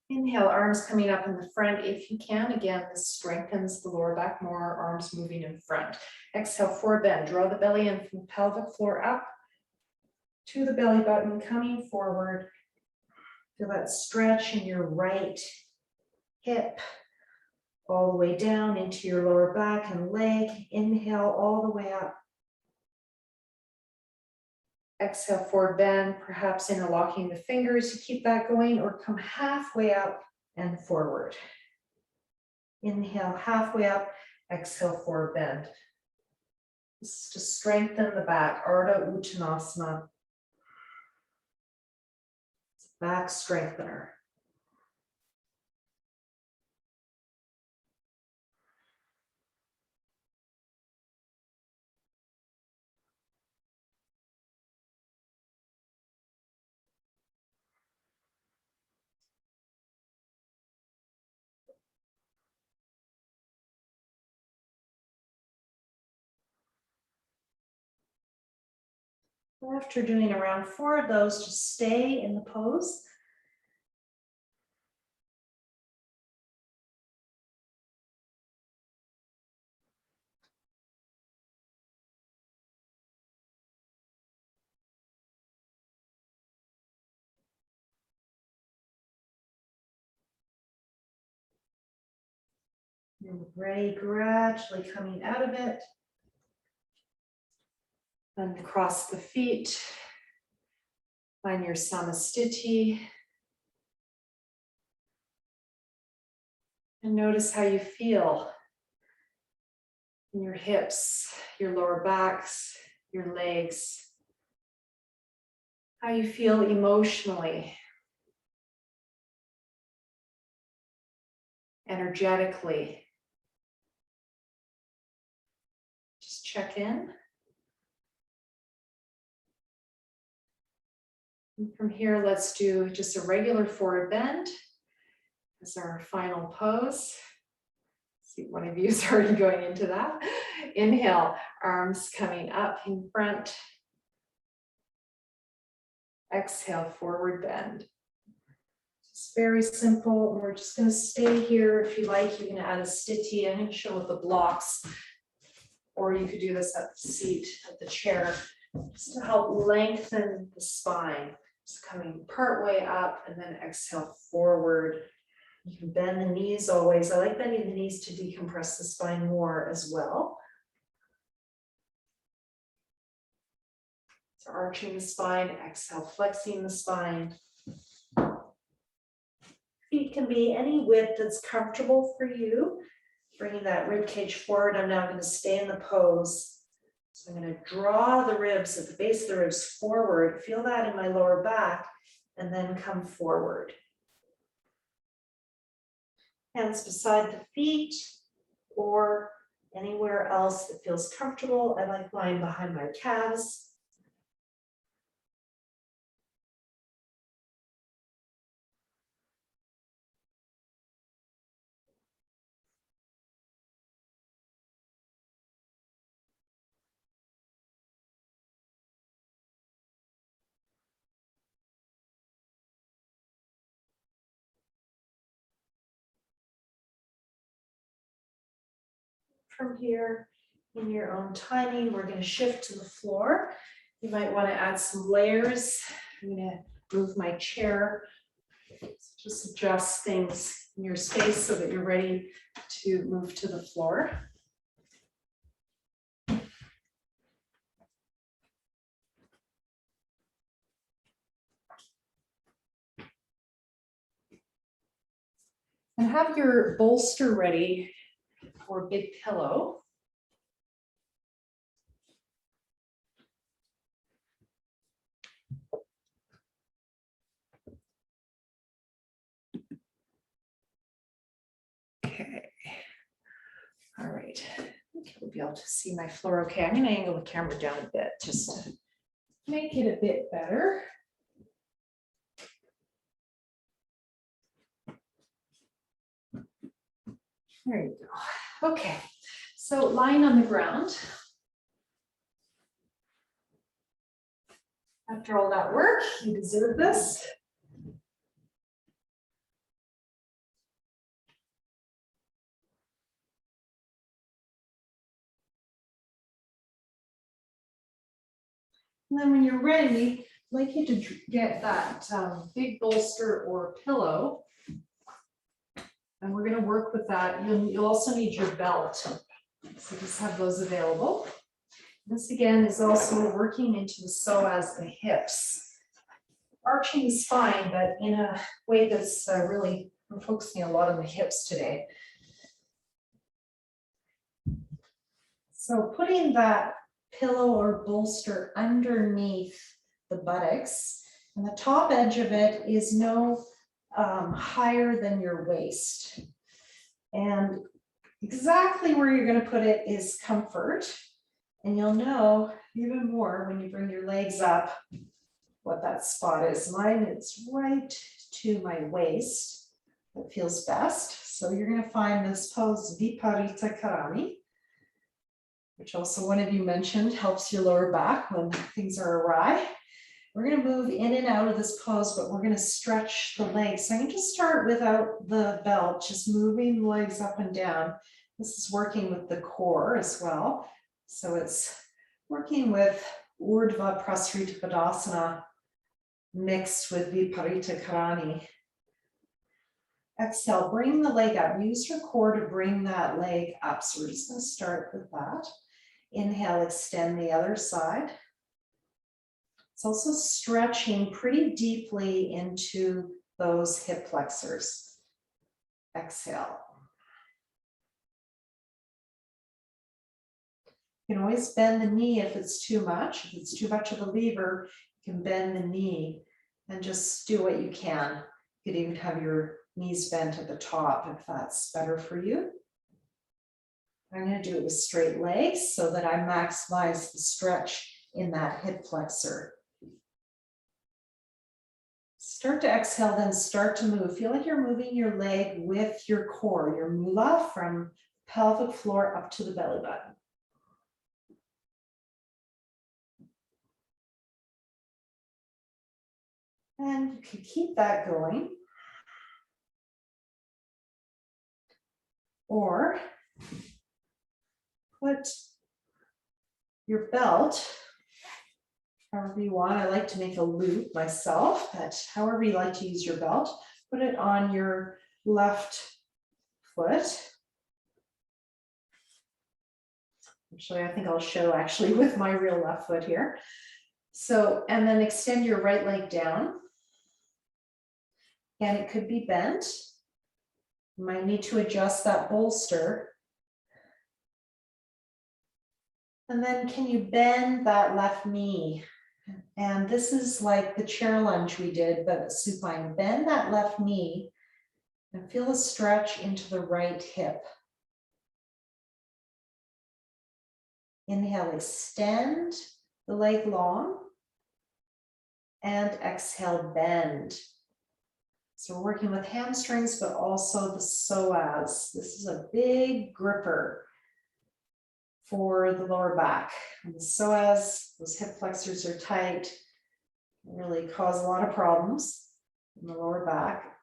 Inhale, arms coming up in the front if you can. Again, this strengthens the lower back more, arms moving in front. Exhale, forward bend. Draw the belly in from the pelvic floor up to the belly button, coming forward. Feel that stretch in your right hip, all the way down into your lower back and leg. Inhale, all the way up. Exhale, forward bend, perhaps interlocking the fingers to keep that going, or come halfway up and forward. Inhale, halfway up, exhale, forward bend. This is to strengthen the back, Ardha Uttanasana. Back strengthener. After doing around 4 of those, just stay in the pose. And ready, gradually coming out of it. And cross the feet. Find your samastiti. And notice how you feel in your hips, your lower backs, your legs. How you feel emotionally, energetically. Just check in. And from here, let's do just a regular forward bend as our final pose. See, one of you is already going into that. Inhale, arms coming up in front. Exhale, forward bend. It's very simple. We're just going to stay here. If you like, you can add a stiti. I'm going to show with the blocks, or you could do this at the seat, at the chair, just to help lengthen the spine. Just coming part way up and then exhale forward. You can bend the knees always. I like bending the knees to decompress the spine more as well. So arching the spine, exhale, flexing the spine. Feet can be any width that's comfortable for you. Bringing that rib cage forward. I'm now going to stay in the pose. So I'm going to draw the ribs at the base of the ribs forward. Feel that in my lower back, and then come forward. Hands beside the feet or anywhere else that feels comfortable. I like lying behind my calves. from here in your own timing. We're going to shift to the floor. You might want to add some layers. I'm going to move my chair. Just adjust things in your space so that you're ready to move to the floor. And have your bolster ready or big pillow. Okay. All right. Okay, we'll be able to see my floor. Okay, I'm going to angle the camera down a bit just to make it a bit better. There you go. Okay, so lying on the ground. After all that work, you deserve this. And then when you're ready, I'd like you to get that big bolster or pillow. And we're going to work with that. You'll also need your belt. So just have those available. This again is also working into the psoas, the hips. Arching the spine, but in a way that's really, we're focusing a lot on the hips today. So putting that pillow or bolster underneath the buttocks, and the top edge of it is no higher than your waist. And exactly where you're going to put it is comfort. And you'll know even more when you bring your legs up what that spot is. Mine is right to my waist. That feels best. So you're going to find this pose, Viparita Karami, which also one of you mentioned helps your lower back when things are awry. We're going to move in and out of this pose, but we're going to stretch the legs. So I'm going to start without the belt, just moving the legs up and down. This is working with the core as well. So it's working with Urdhva Prasarita Padasana mixed with Viparita Karami. Exhale, bring the leg up. Use your core to bring that leg up. So we're just going to start with that. Inhale, extend the other side. It's also stretching pretty deeply into those hip flexors. Exhale. You can always bend the knee if it's too much. If it's too much of a lever, you can bend the knee and just do what you can. You could even have your knees bent at the top if that's better for you. I'm going to do it with straight legs so that I maximize the stretch in that hip flexor. Start to exhale, then start to move. Feel like you're moving your leg with your core, your mula from pelvic floor up to the belly button. And you can keep that going. Or put your belt, however you want. I like to make a loop myself, but however you like to use your belt, put it on your left foot. Actually, I think I'll show actually with my real left foot here. So, and then extend your right leg down. And it could be bent. You might need to adjust that bolster. And then can you bend that left knee? And this is like the chair lunge we did, but supine. Bend that left knee and feel a stretch into the right hip. Inhale, extend the leg long. And exhale, bend. So we're working with hamstrings, but also the psoas. This is a big gripper for the lower back. And the psoas, those hip flexors are tight, really cause a lot of problems in the lower back.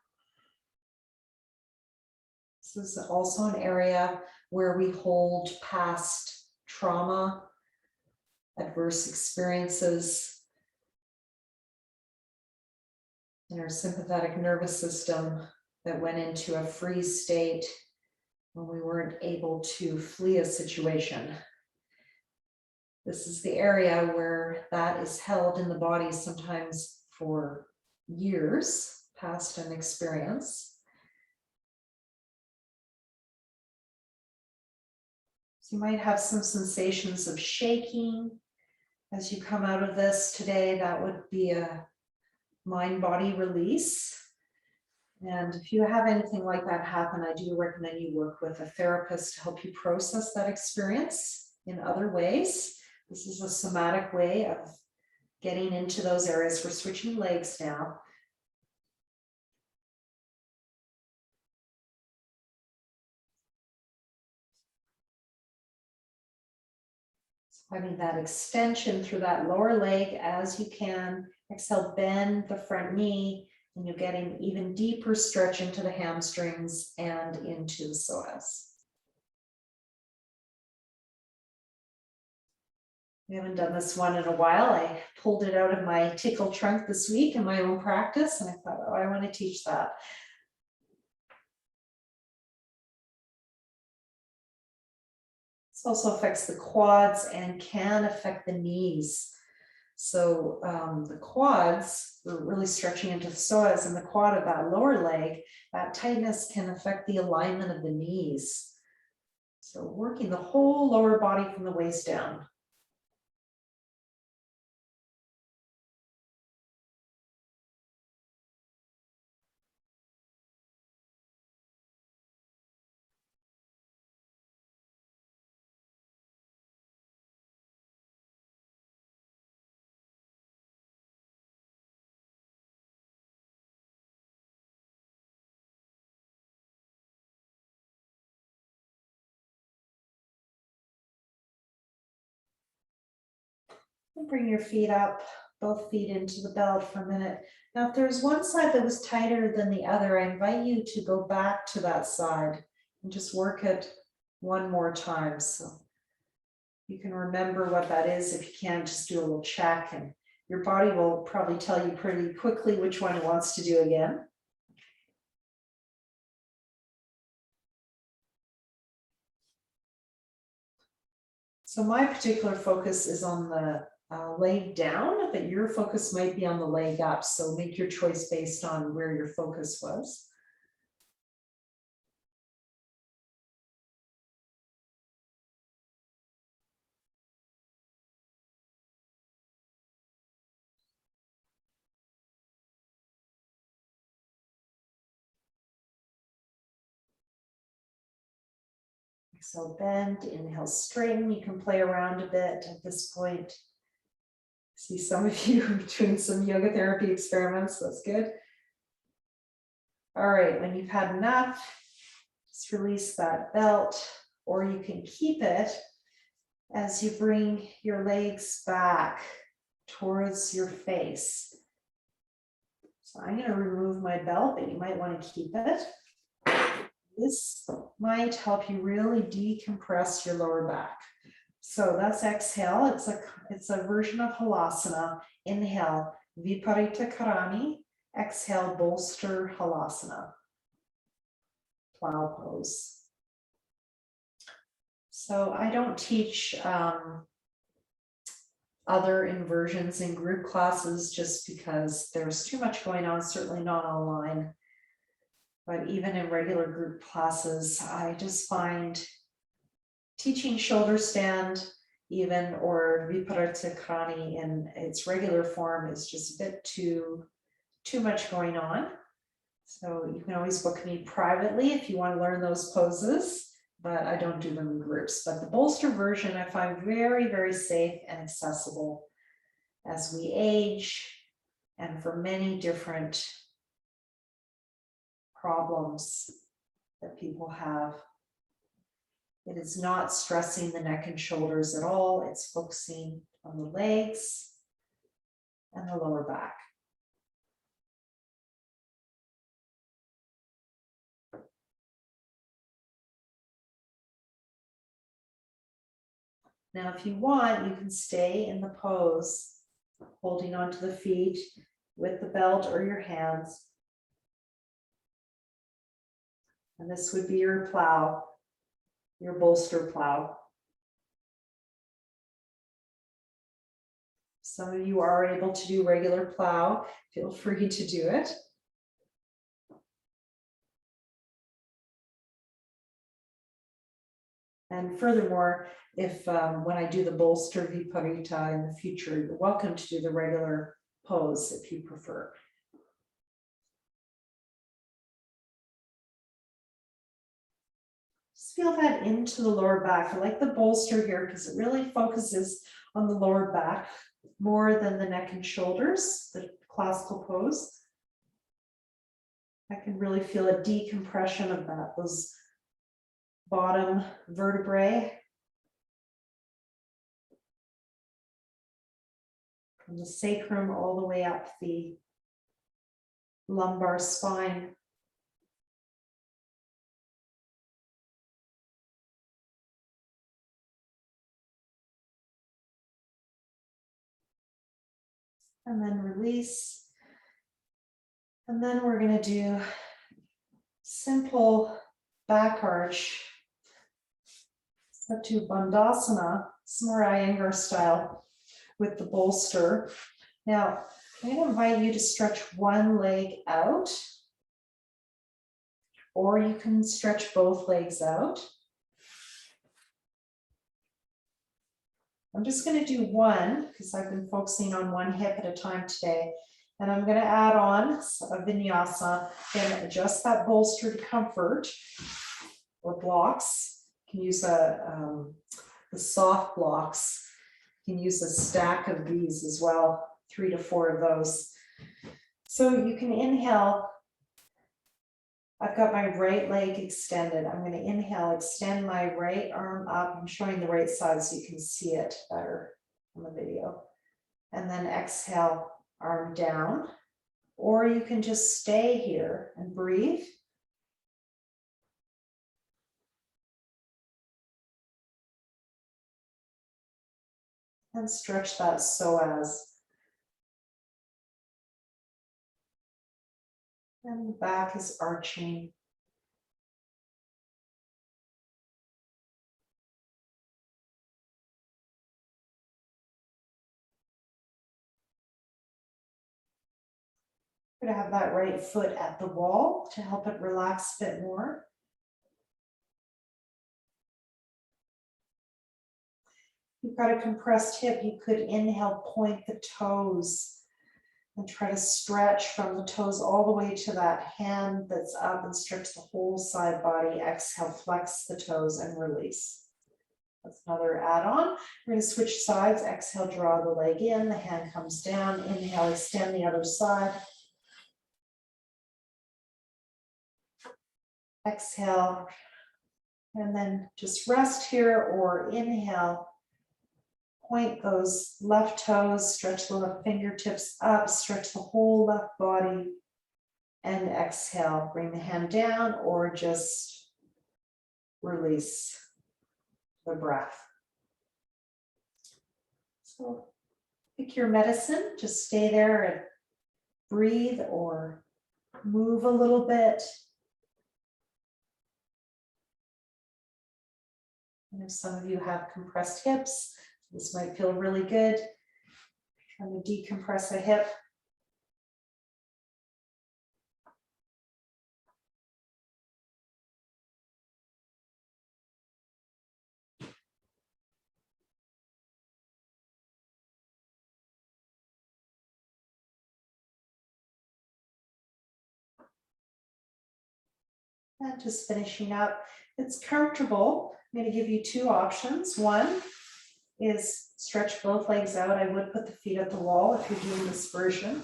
This is also an area where we hold past trauma, adverse experiences in our sympathetic nervous system that went into a freeze state when we weren't able to flee a situation. This is the area where that is held in the body sometimes for years past an experience. So you might have some sensations of shaking as you come out of this today. That would be a mind-body release. And if you have anything like that happen, I do recommend you work with a therapist to help you process that experience in other ways. This is a somatic way of getting into those areas. We're switching legs now. So having that extension through that lower leg as you can. Exhale, bend the front knee, and you're getting even deeper stretch into the hamstrings and into the psoas. We haven't done this one in a while. I pulled it out of my tickle trunk this week in my own practice, and I thought, oh, I want to teach that. This also affects the quads and can affect the knees. So the quads, we're really stretching into the psoas, and the quad of that lower leg, that tightness can affect the alignment of the knees. So working the whole lower body from the waist down. And bring your feet up, both feet into the belt for a minute. Now, if there's one side that was tighter than the other, I invite you to go back to that side and just work it one more time. So you can remember what that is. If you can't, just do a little check, and your body will probably tell you pretty quickly which one it wants to do again. So my particular focus is on the leg down, but your focus might be on the leg up. So make your choice based on where your focus was. Exhale, bend, inhale, straighten. You can play around a bit at this point. See some of you doing some yoga therapy experiments. That's good. All right, when you've had enough, just release that belt, or you can keep it as you bring your legs back towards your face. So I'm going to remove my belt, but you might want to keep it. This might help you really decompress your lower back. So that's exhale. It's a version of halasana. Inhale, Viparita Karami. Exhale, bolster halasana. Plow pose. So I don't teach other inversions in group classes just because there's too much going on, certainly not online. But even in regular group classes, I just find teaching shoulder stand even, or Viparita Karami in its regular form, is just a bit too much going on. So you can always book me privately if you want to learn those poses, but I don't do them in groups. But the bolster version I find very, very safe and accessible as we age and for many different problems that people have. It is not stressing the neck and shoulders at all. It's focusing on the legs and the lower back. Now, if you want, you can stay in the pose, holding onto the feet with the belt or your hands. And this would be your plow, your bolster plow. Some of you are able to do regular plow. Feel free to do it. And furthermore, if when I do the bolster Viparita in the future, you're welcome to do the regular pose if you prefer. Just feel that into the lower back. I like the bolster here because it really focuses on the lower back more than the neck and shoulders, the classical pose. I can really feel a decompression of that, those bottom vertebrae. From the sacrum all the way up the lumbar spine. And then release. And then we're going to do simple back arch. Set to Bandhasana, it's more Iyengar style with the bolster. Now, I'm going to invite you to stretch one leg out, or you can stretch both legs out. I'm just going to do one because I've been focusing on one hip at a time today. And I'm going to add on a vinyasa and adjust that bolster to comfort or blocks. You can use the soft blocks. You can use a stack of these as well, 3 to 4 of those. So you can inhale. I've got my right leg extended. I'm going to inhale, extend my right arm up. I'm showing the right side so you can see it better on the video. And then exhale, arm down. Or you can just stay here and breathe. And stretch that psoas. And the back is arching. We're going to have that right foot at the wall to help it relax a bit more. You've got a compressed hip, you could inhale, point the toes and try to stretch from the toes all the way to that hand that's up and stretch the whole side body. Exhale, flex the toes and release. That's another add-on. We're going to switch sides. Exhale, draw the leg in, the hand comes down. Inhale, extend the other side. Exhale, and then just rest here or inhale. Point those left toes, stretch the left fingertips up, stretch the whole left body, and exhale. Bring the hand down or just release the breath. So pick your medicine, just stay there and breathe or move a little bit. I know some of you have compressed hips. This might feel really good. Trying to decompress a hip. And just finishing up. If it's comfortable, I'm going to give you 2 options. One is stretch both legs out. I would put the feet at the wall if you're doing this version.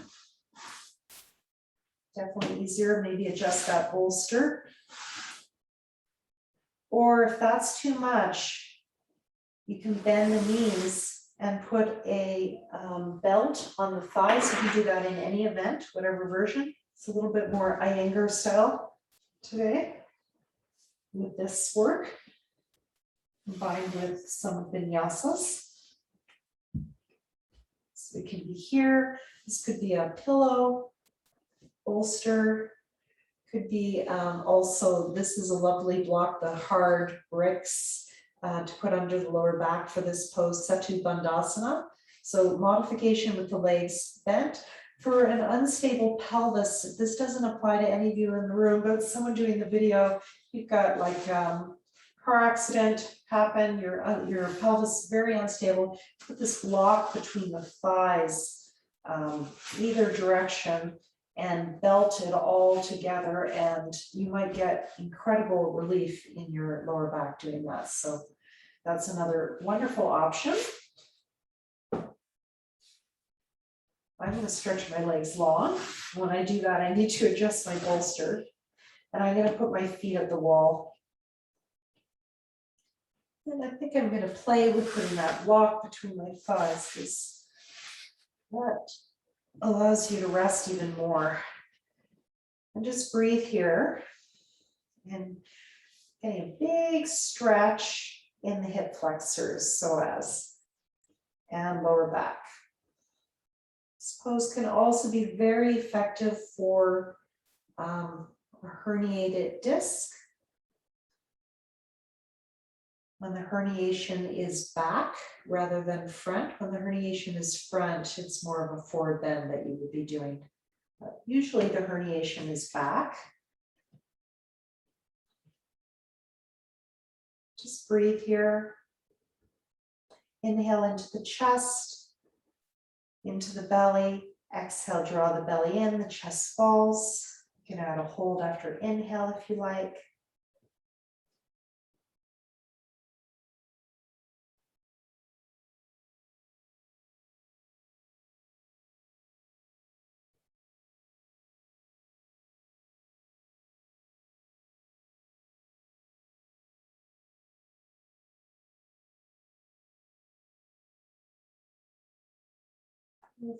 Definitely easier, maybe adjust that bolster. Or if that's too much, you can bend the knees and put a belt on the thighs. You can do that in any event, whatever version. It's a little bit more Iyengar style today with this work. combined with some vinyasas. So it can be here, this could be a pillow, bolster, could be also, this is a lovely block, the hard bricks to put under the lower back for this pose, Setu Bandhasana. So modification with the legs bent. For an unstable pelvis, this doesn't apply to any of you in the room, but someone doing the video, you've got like car accident happen, your pelvis is very unstable, put this block between the thighs, either direction, and belt it all together, and you might get incredible relief in your lower back doing that. So that's another wonderful option. I'm going to stretch my legs long. When I do that, I need to adjust my bolster, and I'm going to put my feet at the wall. And I think I'm going to play with putting that block between my thighs, because that allows you to rest even more. And just breathe here and getting a big stretch in the hip flexors, psoas, and lower back. This pose can also be very effective for a herniated disc. When the herniation is back rather than front. When the herniation is front, it's more of a forward bend that you would be doing. But usually the herniation is back. Just breathe here. Inhale into the chest, into the belly. Exhale, draw the belly in, the chest falls. You can add a hold after inhale if you like.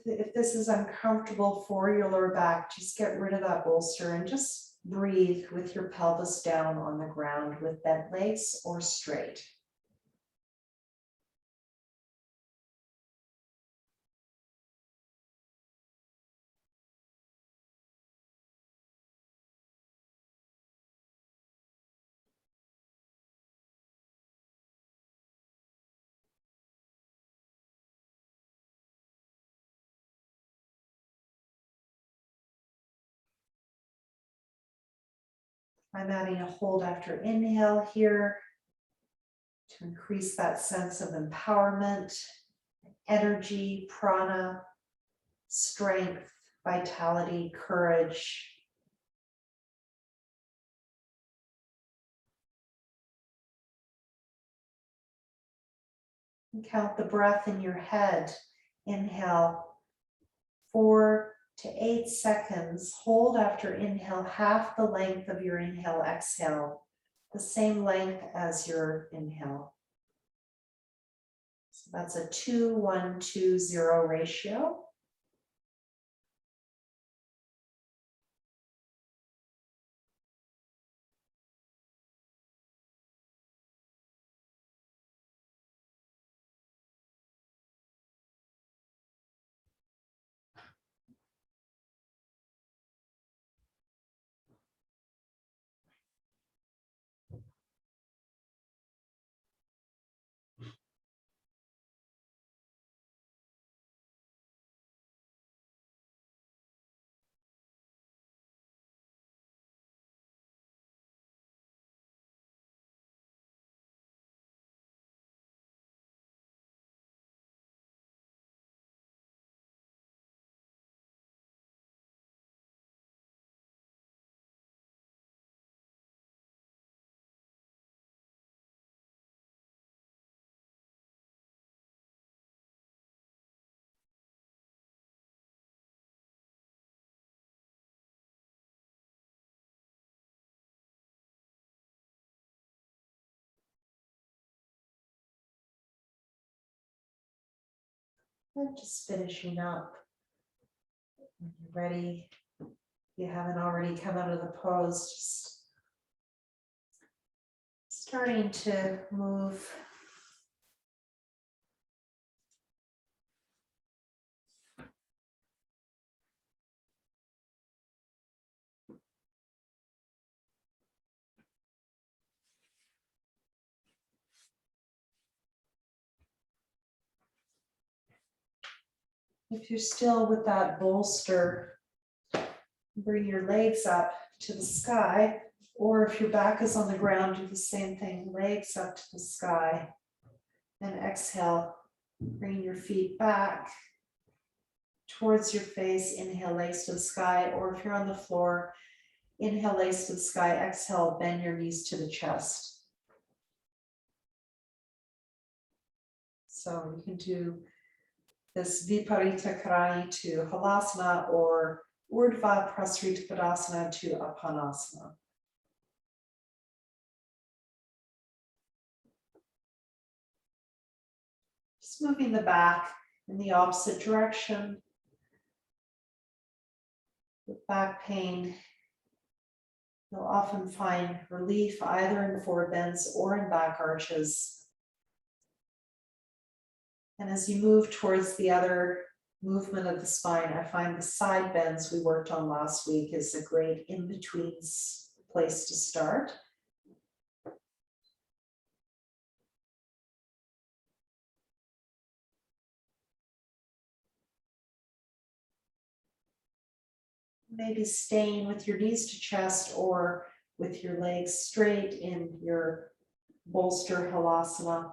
If this is uncomfortable for your lower back, just get rid of that bolster and just breathe with your pelvis down on the ground with bent legs or straight. I'm adding a hold after inhale here to increase that sense of empowerment, energy, prana, strength, vitality, courage. And count the breath in your head. Inhale, 4 to 8 seconds. Hold after inhale, half the length of your inhale, exhale, the same length as your inhale. So that's a 2-1-2-0 ratio. And just finishing up. When you're ready, if you haven't already come out of the pose, just Starting to move if you're still with that bolster, bring your legs up to the sky, or if your back is on the ground, do the same thing, legs up to the sky. And exhale, bring your feet back towards your face, inhale, legs to the sky, or if you're on the floor, inhale, legs to the sky, exhale, bend your knees to the chest. So you can do this Viparita Karami to Halasana or Urdhva Prasarita Padasana to Apanasana. Just moving the back in the opposite direction. With back pain, you'll often find relief either in forward bends or in back arches. And as you move towards the other movement of the spine, I find the side bends we worked on last week is a great in-between place to start. Maybe staying with your knees to chest or with your legs straight in your bolster halasana.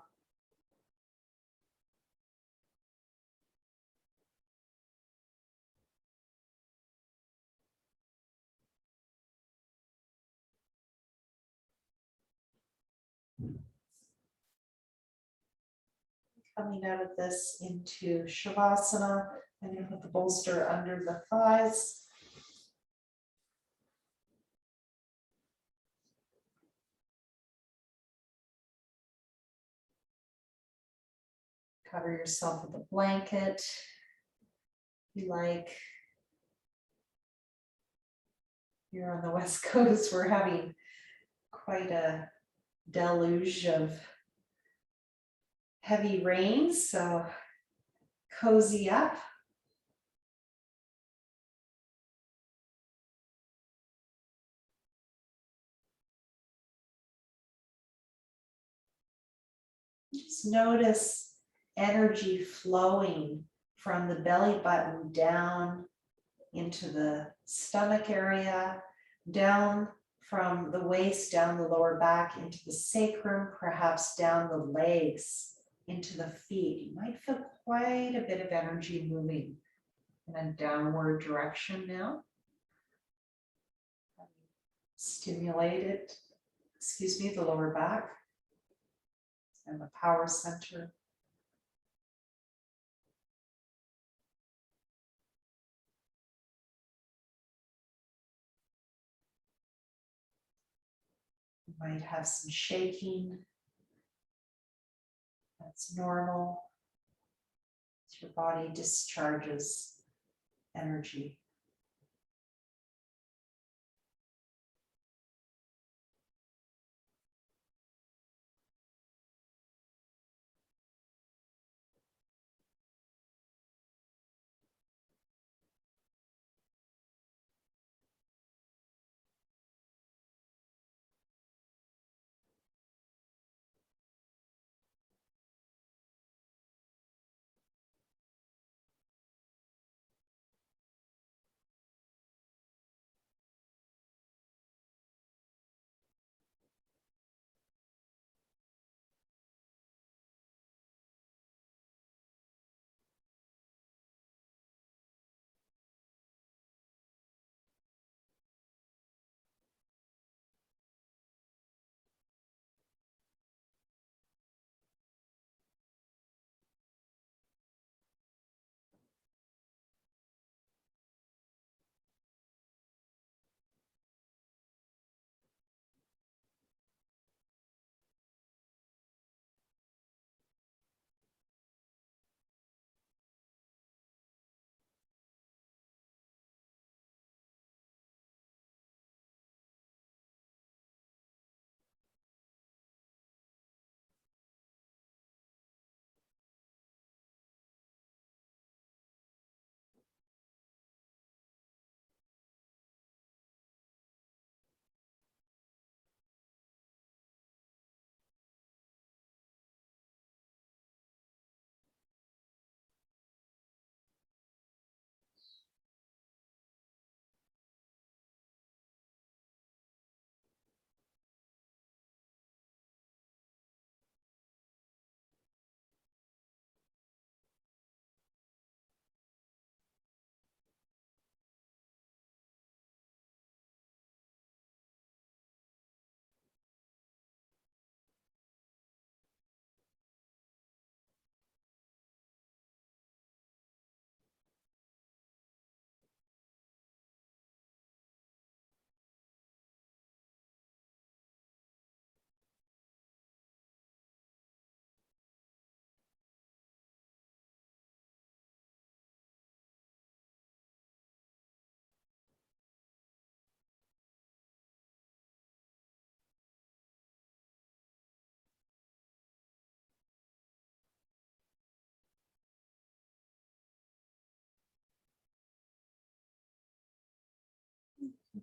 Coming out of this into Shavasana, I'm going to put the bolster under the thighs. Cover yourself with a blanket if you like. Here on the West Coast, we're having quite a deluge of heavy rain, so cozy up. Just notice energy flowing from the belly button down into the stomach area, down from the waist, down the lower back into the sacrum, perhaps down the legs into the feet. You might feel quite a bit of energy moving in a downward direction now. Stimulate it, the lower back and the power center. You might have some shaking. That's normal. Your body discharges energy.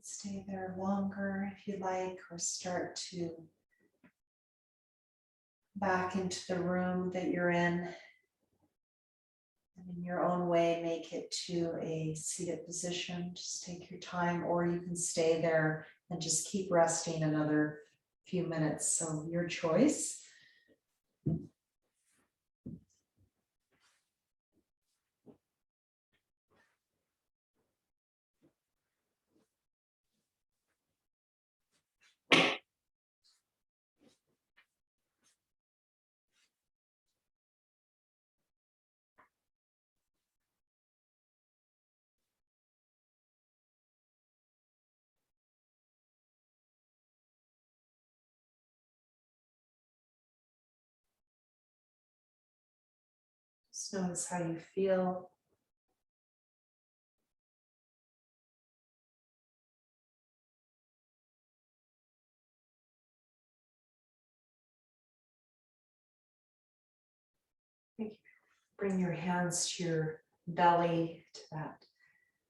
Stay there longer if you like, or start to back into the room that you're in. And in your own way, make it to a seated position. Just take your time, or you can stay there and just keep resting another few minutes. So your choice. Just notice how you feel. Bring your hands to your belly, to that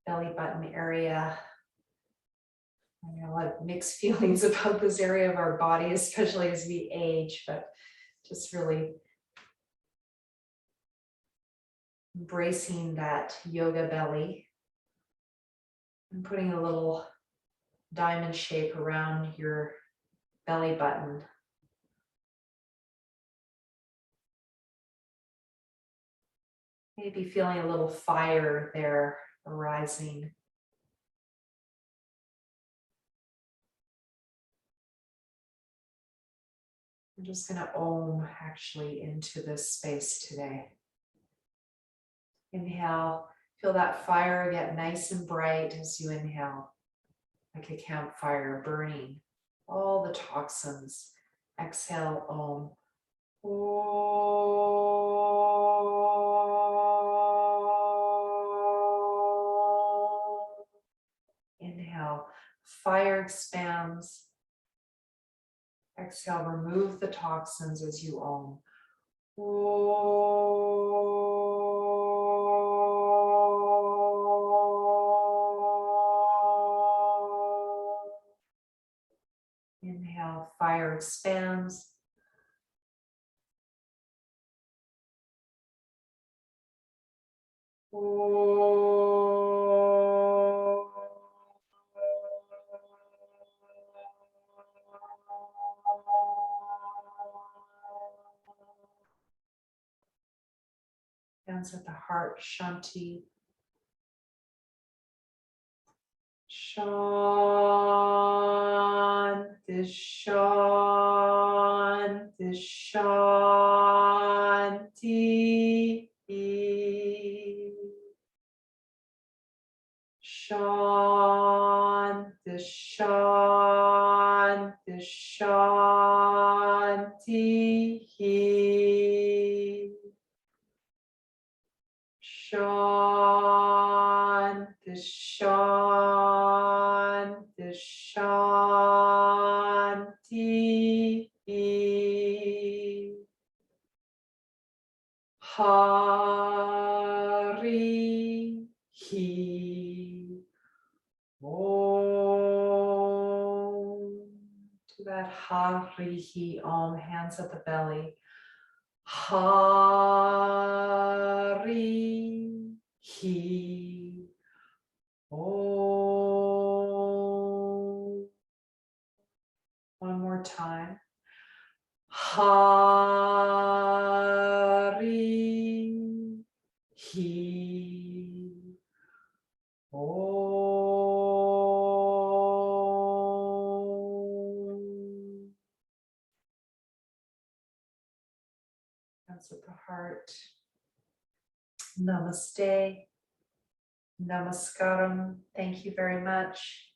belly button area. I know a lot of mixed feelings about this area of our body, especially as we age, but just really embracing that yoga belly and putting a little diamond shape around your belly button. Maybe feeling a little fire there arising. I'm just going to Om actually into this space today. Inhale, feel that fire get nice and bright as you inhale, like a campfire burning all the toxins. Exhale, Om. Inhale, fire expands. Exhale, remove the toxins as you Om. Inhale, fire expands. Hands at the heart, Shanti. Shanti, Shanti, Shanti. Shanti, Shanti, Shanti. Shanti, Shanti, Shanti. Hari Om. To that Hari Om, hands at the belly. Hari Om. One more time. Hari Om. Hands at the heart. Namaste. Namaskaram. Thank you very much.